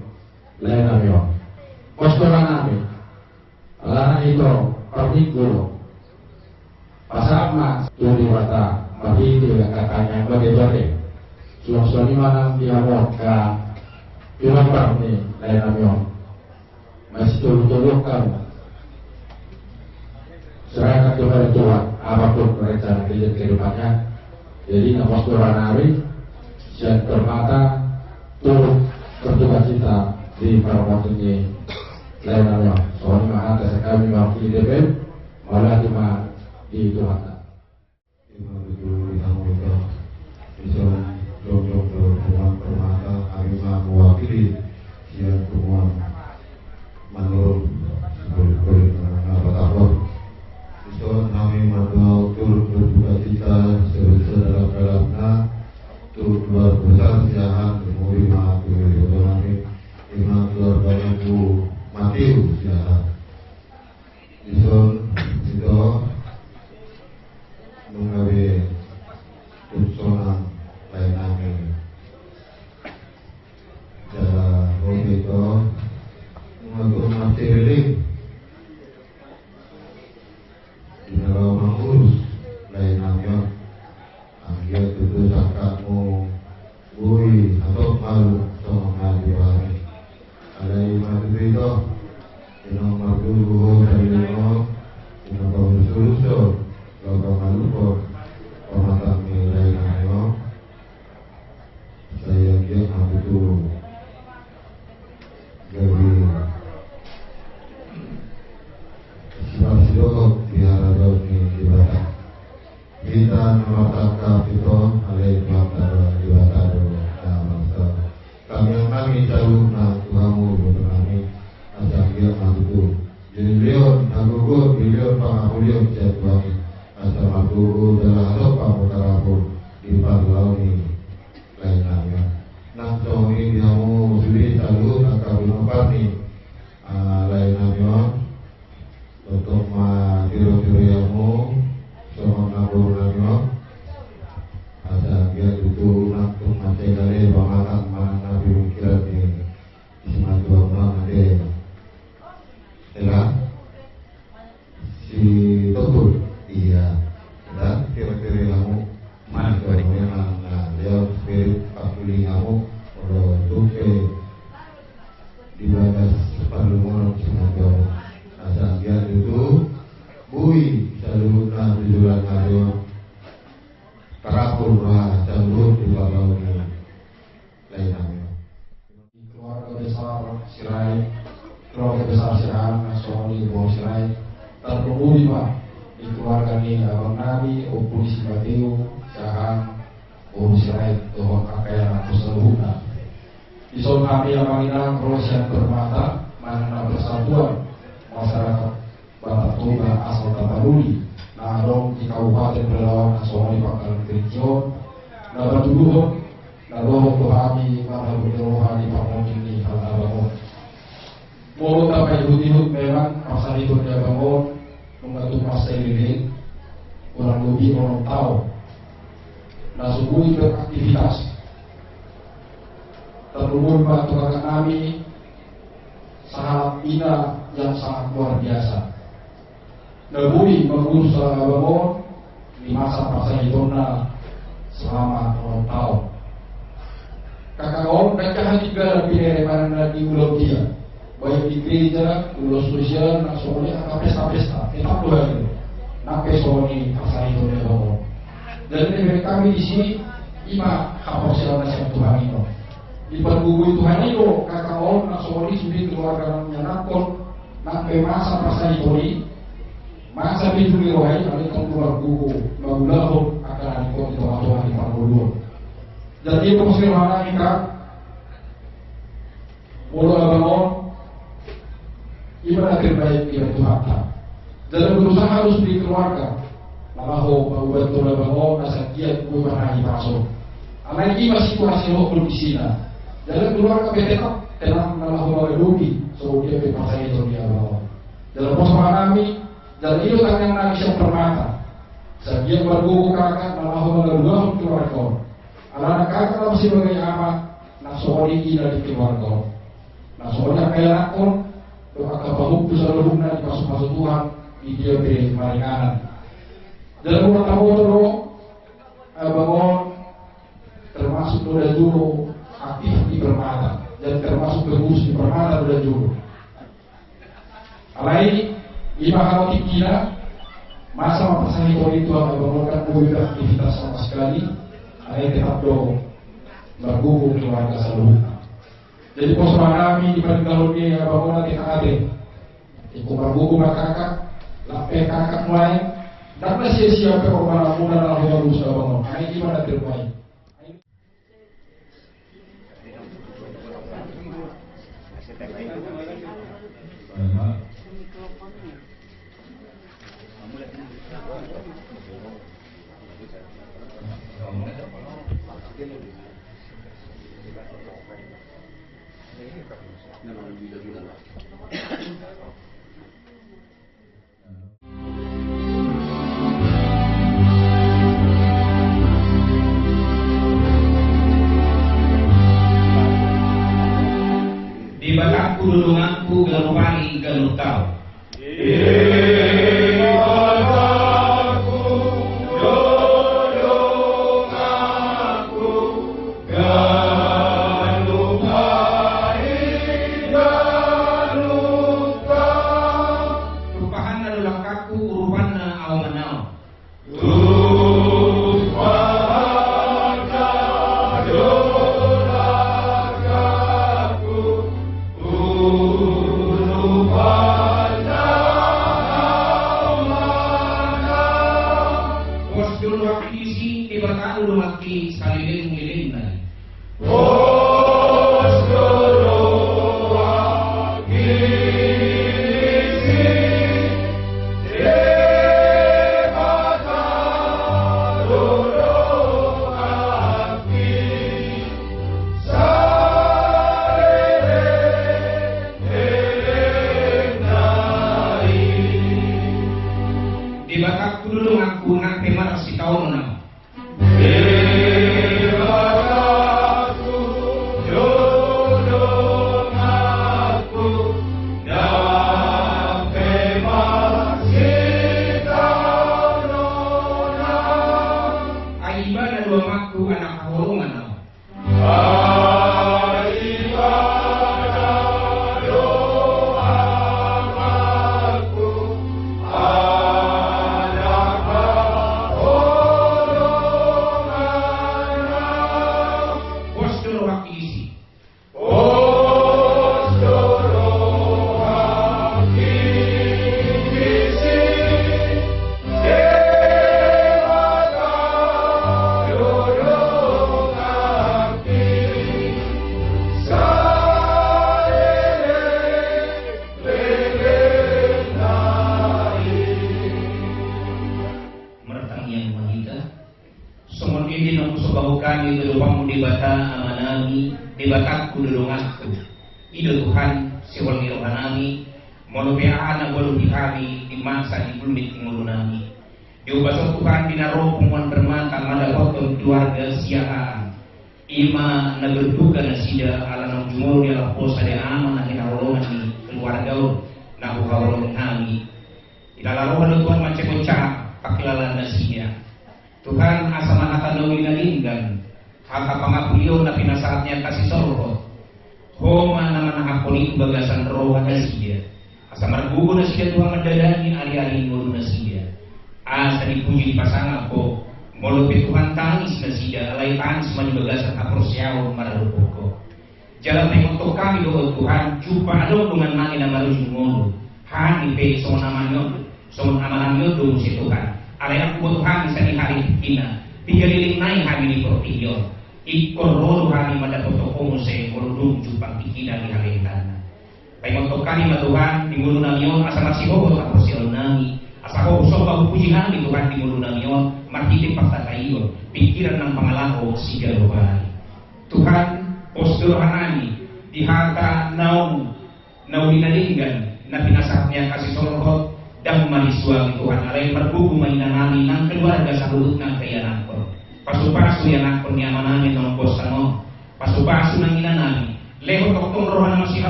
lain amyo postoran kami alani itu pernikul pasama tuli wata mahiti kakaknya bade suasana mana dia mau ke bilang ni lain amyo masih turun kamu serahkan kepada Tuhan apapun rencana kehidupannya. Jadi nafas Tuhan hari siap bermata turut berduka cita di para waktunya lain amyo soalnya mahal kami mewakili DPM malah cuma di Tuhan. Bisa dong Tuhan permata kami mewakili yang Tuhan menurut bertakwa. Bisa kami mau turut berduka cita sedalam-dalamnya turut besar siahan Muri Matu Yudhani Imam keluarganya Bu Matiu siahan Ison itu mengawe Utsona lainannya jalan Muri itu mengatur materi Dinaraw mangurus lainannya Anggia tutu sangkamu Bui atau malu sama ngadiwani Alai madu itu Inong madu luho dari lino Inong kau bersuluso Kau malu kau Pematang nilai nayo Saya dia madu tu Jadi Sibak-sibak Biara dauni ibadah Kita memataka itu Alai matara ibadah Kami jauh na Tuhamu berkami Asal dia mampu Jadi beliau nagugur beliau pangapuliau jatuhani Asal mampu dalam lopa mutarapu Di parlauni lainnya Nang ini diamu suri selalu Nakabun opani lainnya Untuk tiru-tiru yamu Sama nabur-nabur Asal dia tutup Naktuk macam kali Bangatan mana Nabi di semacam ada Elah Si Tokul Iya Dan kira-kira kamu Mana memang dia spirit Pakuli kamu Kalau tuke Di batas Separuh semacam Asal dia tutup Bui Selalu tujuan ada Terapur Selalu di bawah lainnya keluarga besar Sirai keluarga besar Sirai Nasional Bawah Sirai terpenuhi Pak di keluarga ini Abang Nabi Polisi Bateu Siahan Bawah Sirai Tuhan kakek atau seluruhnya di soal kami yang menginang terus yang bermata mana persatuan masyarakat Batak Toba asal Tapanuli nah dong di Kabupaten Pelalawan Nasional di Pangkalan Kerincion nah berdua Lalu kami para rohani bangun ini karena bangun. Mulut apa ikut memang masa hidupnya bangun mengatur masa ini kurang lebih orang tahu. Nah subuh beraktivitas. Terhubung batu kakak kami sangat bina yang sangat luar biasa. Nabui mengurus bangun di masa hidupnya selama orang tahun. Kakak kaum mereka juga lebih dari mana di ulang dia baik di gereja, ulang sosial, nasional, atau pesta-pesta tetap dua itu nape soni pasal itu dia ngomong dan dari kami di sini ima kapasitas yang Tuhan itu di perbubu Tuhan itu kakak kaum nasional sudah keluarga menyenangkan nape masa pasal itu masa itu dirohai kami keluar buku magulahu akan ikut Tuhan di perbubu. Jadi muslim mana kita mula bangun ibadah terbaik di Tuhan. Dalam berusaha harus dikeluarkan. Malahu membuat mula bangun nasakiat bukan hanya masuk. Anak ini masih situasi hukum di sini. Dalam keluarga tetap tenang malahu merugi. So dia berpasai itu dia bangun. Dalam posisi kami dan itu yang nangis yang permata. Sebagian berbuku kakak malahu meluang keluarga. Anak kakak masih sebagai amat nasori dari keluarga. Nasori kaya akon, doa kabahuk seluruhnya dipasuk-pasuk Tuhan di dia beri kemaringanan. Dalam ulang tahun itu, bangun termasuk udah dulu aktif di Permata dan termasuk berus di Permata udah dulu. Alai lima hal kita masa mempasang itu bangun kan boleh aktivitas sama sekali. Saya tetap do bergabung keluarga seluruh. Jadi pos kami di Bandung ini bangunan kita ada. Ikut bergabung kakak, lape kakak mulai. Dan masih siapa orang muda lalu baru sudah bangun. Ini gimana terbaik? dudunganku galupani galup tau.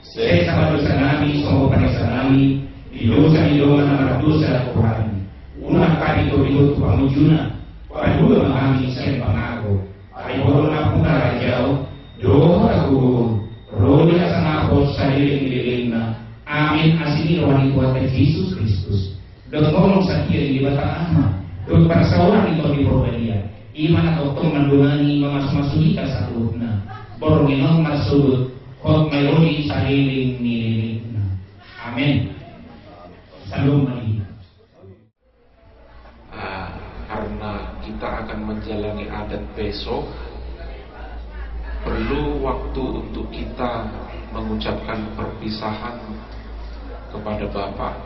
Sesama dosa nami, somo panesa nami, di dosa nama dosa Tuhan. Unang kali itu pamujuna, padua kami sen pangago. Ayo napuna rajau, doaku, roda sanapos sailing-ilingna. Amin asini wali kuatan Yesus Kristus. Dan tolong sakit di batang ama. Dan persawaran itu di Provelia. Iman atau mendungani memasuk-masuki kasalutna. Borongino masuk kot melodi sailing-ilingna. Amin. Salam Maria. Karena kita akan menjalani adat besok, perlu waktu untuk kita mengucapkan perpisahan kepada Bapak.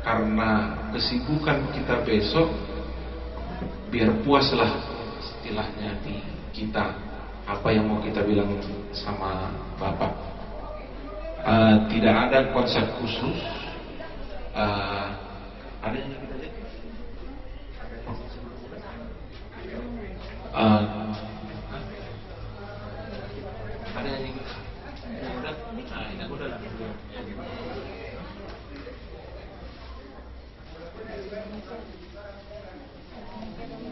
Karena kesibukan kita besok, biar puaslah istilahnya di kita apa yang mau kita bilang sama Bapak. Tidak ada konsep khusus. Ada yang kita lihat? Ada yang udah? Ini aku udah.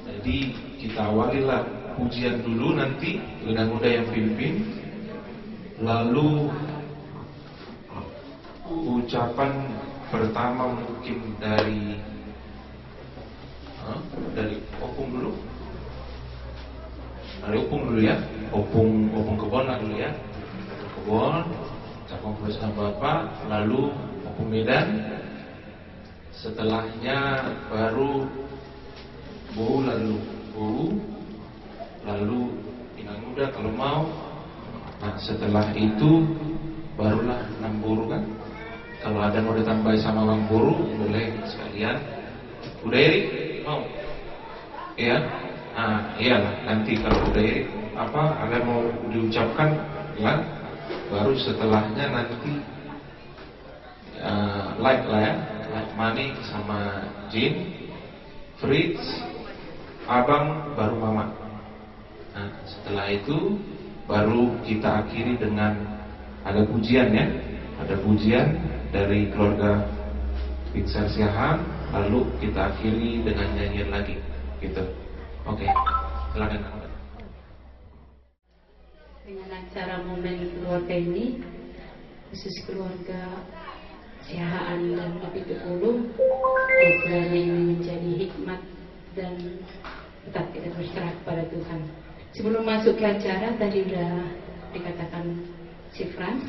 Jadi kita awalilah pujian dulu, nanti Lina Muda yang pimpin, lalu ucapan pertama mungkin dari opung dulu. Dari opung dulu ya. Opung Kebon dulu ya. Kebon, ucapan bersama Bapak, lalu opung Medan. Setelahnya baru Bu, lalu Inang Muda kalau mau. Nah, setelah itu barulah Namburu kan. Kalau ada mau ditambah sama Bang Buru, boleh sekalian. Udah Erik? Mau? Iya? Nah, iyalah. Nanti kalau udah Erik, ada mau diucapkan, ya, baru setelahnya nanti like lah ya, like Mani sama Jin, Fritz, Abang, baru Mama. Nah, setelah itu baru kita akhiri dengan ada pujian ya, ada pujian dari keluarga Pixar Siahaan, lalu kita akhiri dengan nyanyian lagi, gitu. Oke, silakan. Dengan acara momen keluarga ini, khusus keluarga Siahaan dan Lebih 10, program ini menjadi hikmat dan tetap kita berserah kepada Tuhan. Sebelum masuk ke acara, tadi sudah dikatakan si Frans,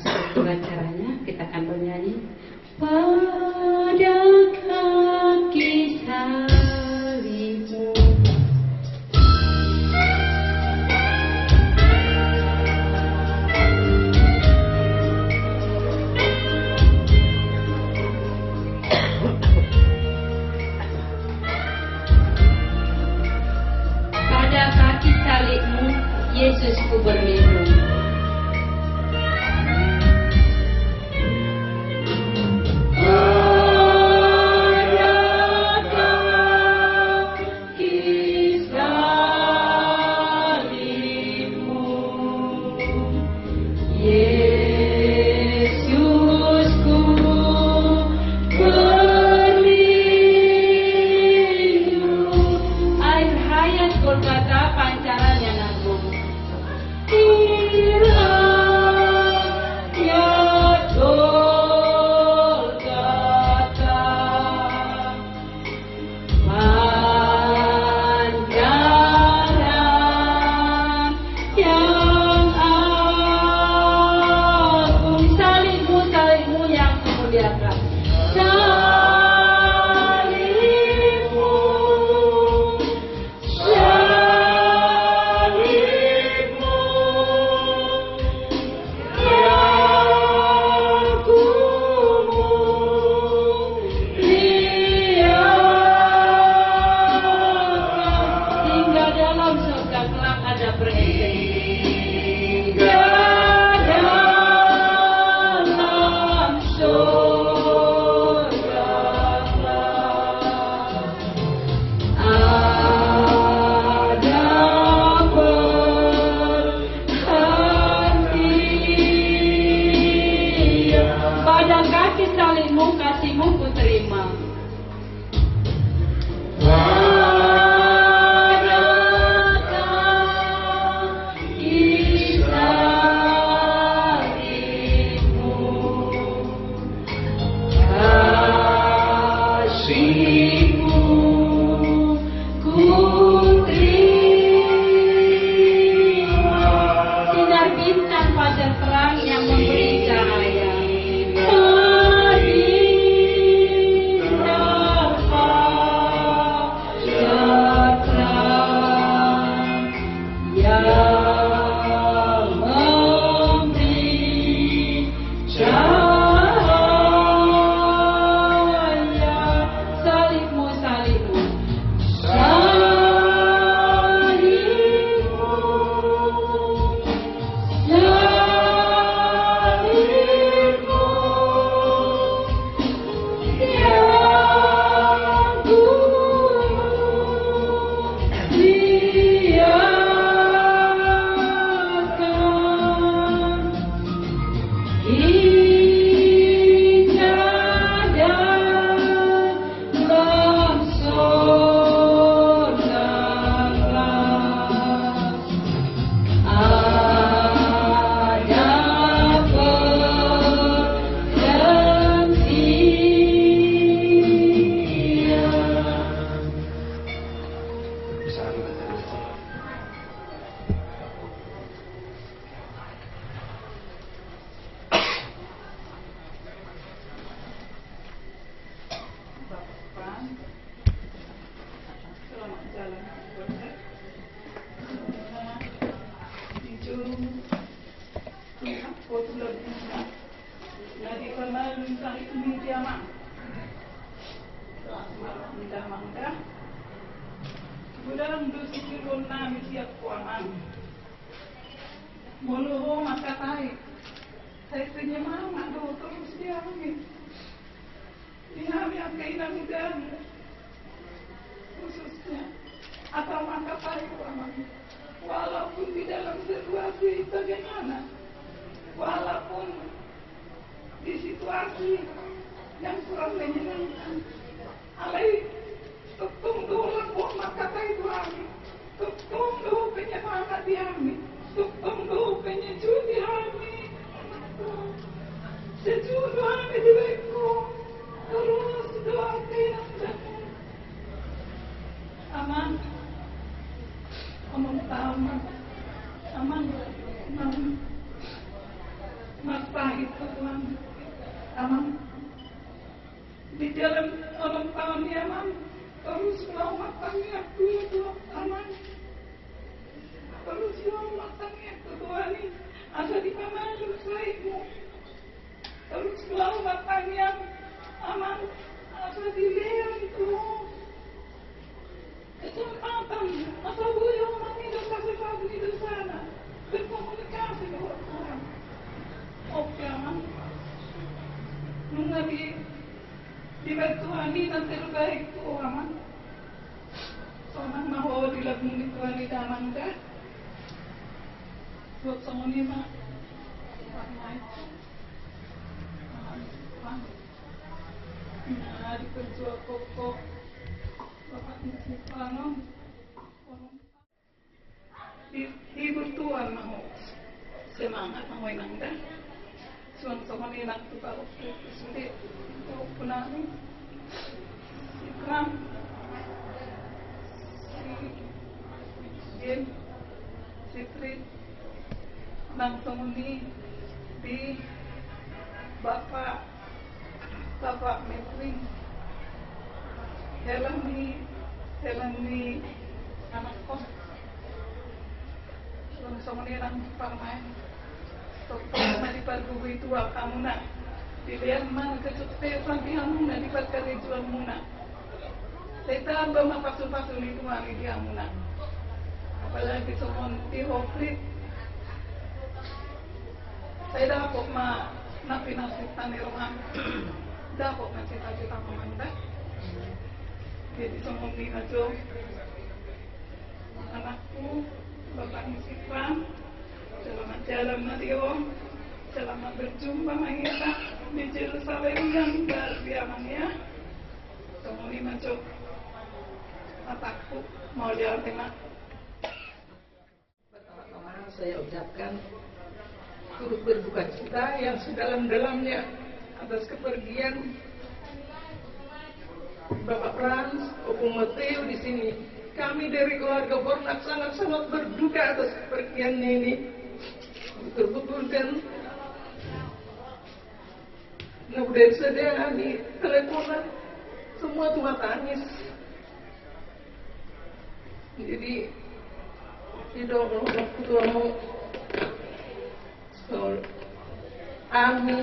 struktur acaranya kita akan bernyanyi pada kaki salibmu. Pada kaki salibmu Yesusku berlindung. ulun nami siap kuaman. Mulu maka tarik. Saya tanya mama do terus dia amin. Dia amin kainan mudah. Khususnya atau maka tarik kuaman. Walaupun di dalam situasi bagaimana, walaupun di situasi yang kurang menyenangkan, alai tutung dulu buat maka tarik kuaman. Tutung dulu penyemangat diamin. Tutung dulu penyejut diamin. Sejujur kami di baikku, terus doa kita aman, omong taman, aman, mas pahit Tuhan, aman. Di dalam omong tahun ini aman, terus selamat kami aku Tuhan, aman. Terus selamat kami aku Tuhan ini. Asa di mana baikmu, terus selamat kami aman, asa di leang itu kesempatan, asa boleh orang hidup sesuatu di sana, berkomunikasi dengan Tuhan. Oke aman, mengenai dibantuan ini nanti terbaik tu aman. Soalnya mahu dilakukan Tuhan di dalam dah. Buat semua ni mak, nah di kerja pokok, bapak ni panom, ibu tuan mahu semangat mahu inang dah, suan semua ni nak tu kalau sedih, tu punah ni, ikram, Jen, Sitri. Langsung di Bapak Metri dalam di anak kos langsung di anak parmai toko di pargu itu kamu nak dilihat mana kecepatan kamu nak dipakari jual muna saya tambah mapasu-pasu itu hari dia muna apalagi semua di hofrit. Saya dapat nasi-nasitan di rumah, dapat nasi-nasitan pemanda. Jadi semua di aja anakku, bapak Musifan, selamat jalan Nadio, selamat berjumpa Mahira di Jerusalem yang berdiamannya. Semua di aja anakku mau jalan tengah. Pertama-tama saya ucapkan turut berduka cita yang sedalam-dalamnya atas kepergian Bapak Frans, Opung Mateo di sini. Kami dari keluarga Bornak sangat-sangat berduka atas kepergiannya ini. Betul-betul kan nah udah sedang di teleponan semua tuh tangis. Jadi tidak mau Ami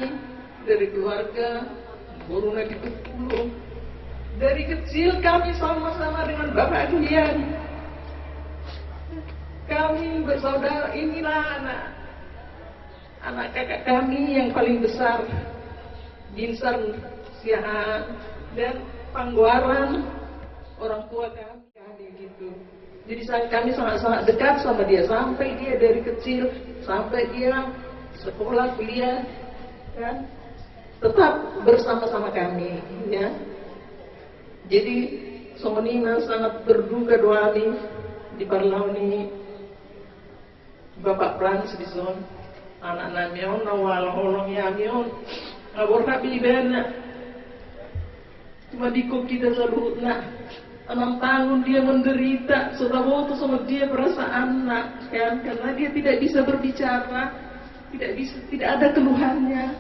dari keluarga Boruna di Tukulu. Dari kecil kami sama-sama dengan Bapak Dian. Kami bersaudara, inilah anak kakak kami yang paling besar, Binsar Siahaan dan Pangguaran, orang tua kami gitu. Jadi kami sangat-sangat dekat sama dia sampai dia dari kecil sampai dia sekolah, kuliah, kan, tetap bersama-sama kami, ya. Jadi, Somonina sangat berduka doani di Parlauni Bapak Frans di son, anak namion, nawal holong yamion, ngabor rapi bena, cuma dikok kita selalu, 6 tahun dia menderita, saudara sama dia perasaan anak, kan? Karena dia tidak bisa berbicara, tidak ada keluhannya.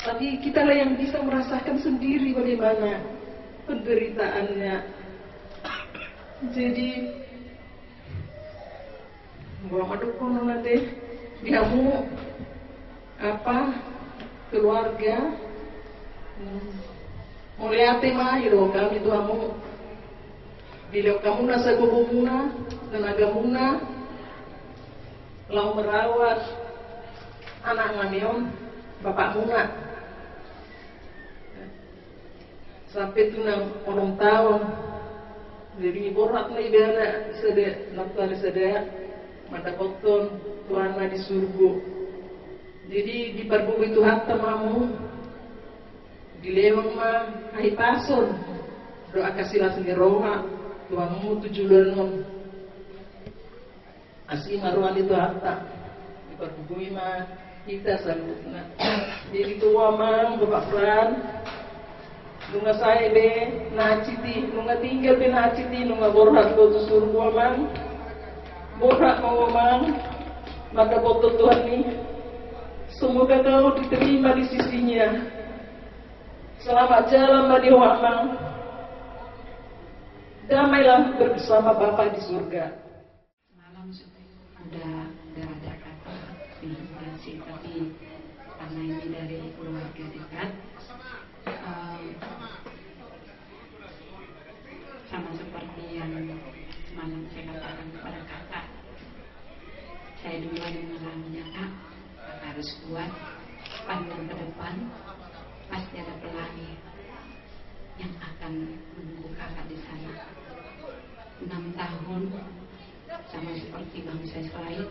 Tapi kitalah yang bisa merasakan sendiri bagaimana penderitaannya. Jadi, gua madukun nanti diamu keluarga. Mulia tema itu kami tuamu Bila kamu nasa gubunguna, tenaga muna, lau merawat anak ngamion, bapak muna. Sampai tunang orang tahun, jadi borat na ibana sedek, naktar sedek, mata koton, Tuhan na di surga. Jadi di parbubu itu hatta mamu, di lewang mah hai pason, doa kasihlah sendiri roha, Tuhanmu 7 bulan asli maruan itu hatta, di parbubu mah kita selalu. Jadi tua mang bapak peran. Nunga saya be naciti, nunga tinggal be naciti, nunga borak go tu surga mang, borak mau mang, maka botot Tuhan ni, semoga kau diterima di sisinya. Selamat jalan bagi mang, damailah bersama Bapa di surga. Malam sudah ada kata informasi, tapi karena ini dari keluarga dekat. Sama seperti yang semalam saya katakan kepada kakak, saya duluan yang mengalaminya kak harus kuat, pandang ke depan, pasti ada pelangi yang akan menunggu kakak di sana. 6 tahun sama seperti bangsa Israel,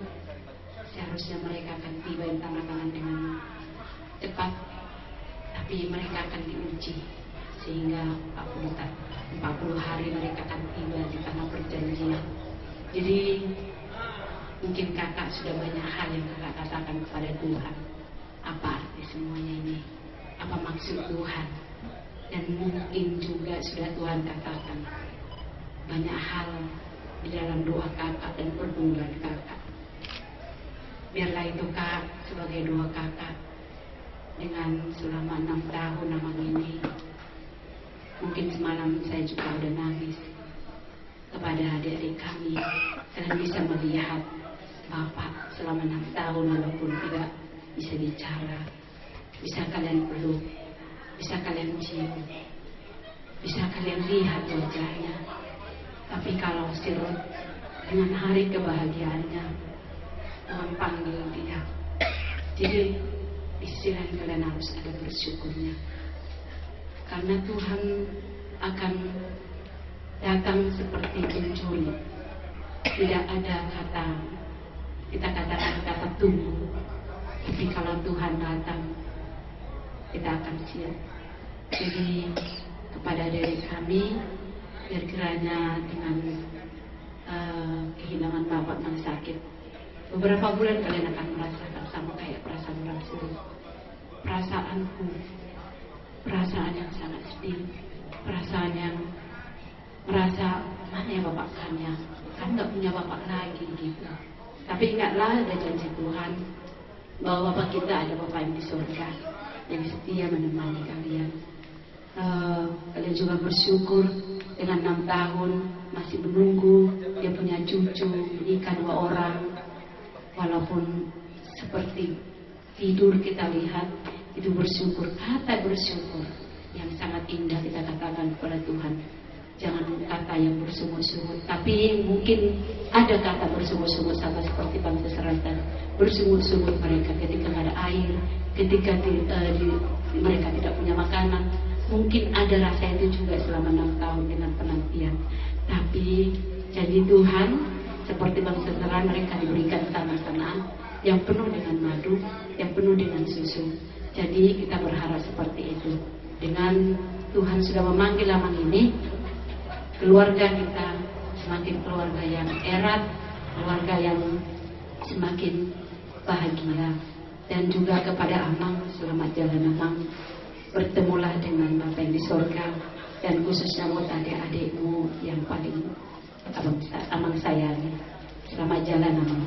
seharusnya mereka akan tiba di tanah Kanaan dengan cepat, tapi mereka akan diuji sehingga 40 hari mereka akan tiba di tanah perjanjian. Jadi mungkin kakak sudah banyak hal yang kakak katakan kepada Tuhan, apa arti semuanya ini, apa maksud Tuhan, dan mungkin juga sudah Tuhan katakan banyak hal di dalam doa kakak dan pergumulan kakak. Biarlah itu kak sebagai doa kakak dengan selama 6 tahun namang ini. Mungkin semalam saya juga udah nangis kepada adik-adik kami. Kalian bisa melihat Bapak selama 6 tahun walaupun tidak bisa bicara, bisa kalian peluk, bisa kalian cium, bisa kalian lihat wajahnya. Tapi kalau Sirot dengan hari kebahagiaannya Tuhan panggil dia. Jadi di sisi lain kalian harus ada bersyukurnya, karena Tuhan akan datang seperti pencuri. Tidak ada kata, kita katakan kata tunggu, tapi kalau Tuhan datang kita akan siap. Jadi kepada diri kami, biar kiranya dengan kehilangan bapak yang sakit, beberapa bulan kalian akan merasakan sama kayak perasaan orang sedih. Perasaanku, perasaan yang sangat sedih, perasaan yang merasa mana ya bapak kan nggak punya bapak lagi gitu. Tapi ingatlah ada janji Tuhan bahwa bapak kita ada bapak yang di surga yang setia menemani kalian. Kalian juga bersyukur dengan 6 tahun masih menunggu dia punya cucu, menikah 2 orang, walaupun seperti tidur kita lihat itu bersyukur, kata bersyukur yang sangat indah kita katakan kepada Tuhan. Jangan kata yang bersungut-sungut, tapi mungkin ada kata bersungut-sungut sama seperti bangsa selatan. Bersungut-sungut mereka ketika tidak ada air, ketika mereka tidak punya makanan. Mungkin ada rasa itu juga selama 6 tahun dengan penantian. Tapi janji Tuhan seperti bangsa selatan, mereka diberikan tanah-tanah yang penuh dengan madu, yang penuh dengan susu. Jadi kita berharap seperti itu. Dengan Tuhan sudah memanggil lamang ini, keluarga kita semakin keluarga yang erat, keluarga yang semakin bahagia. Dan juga kepada Amang, selamat jalan Amang, bertemulah dengan Bapa yang di surga, dan khususnya buat adik-adikmu yang paling Amang sayangi. Selamat jalan Amang.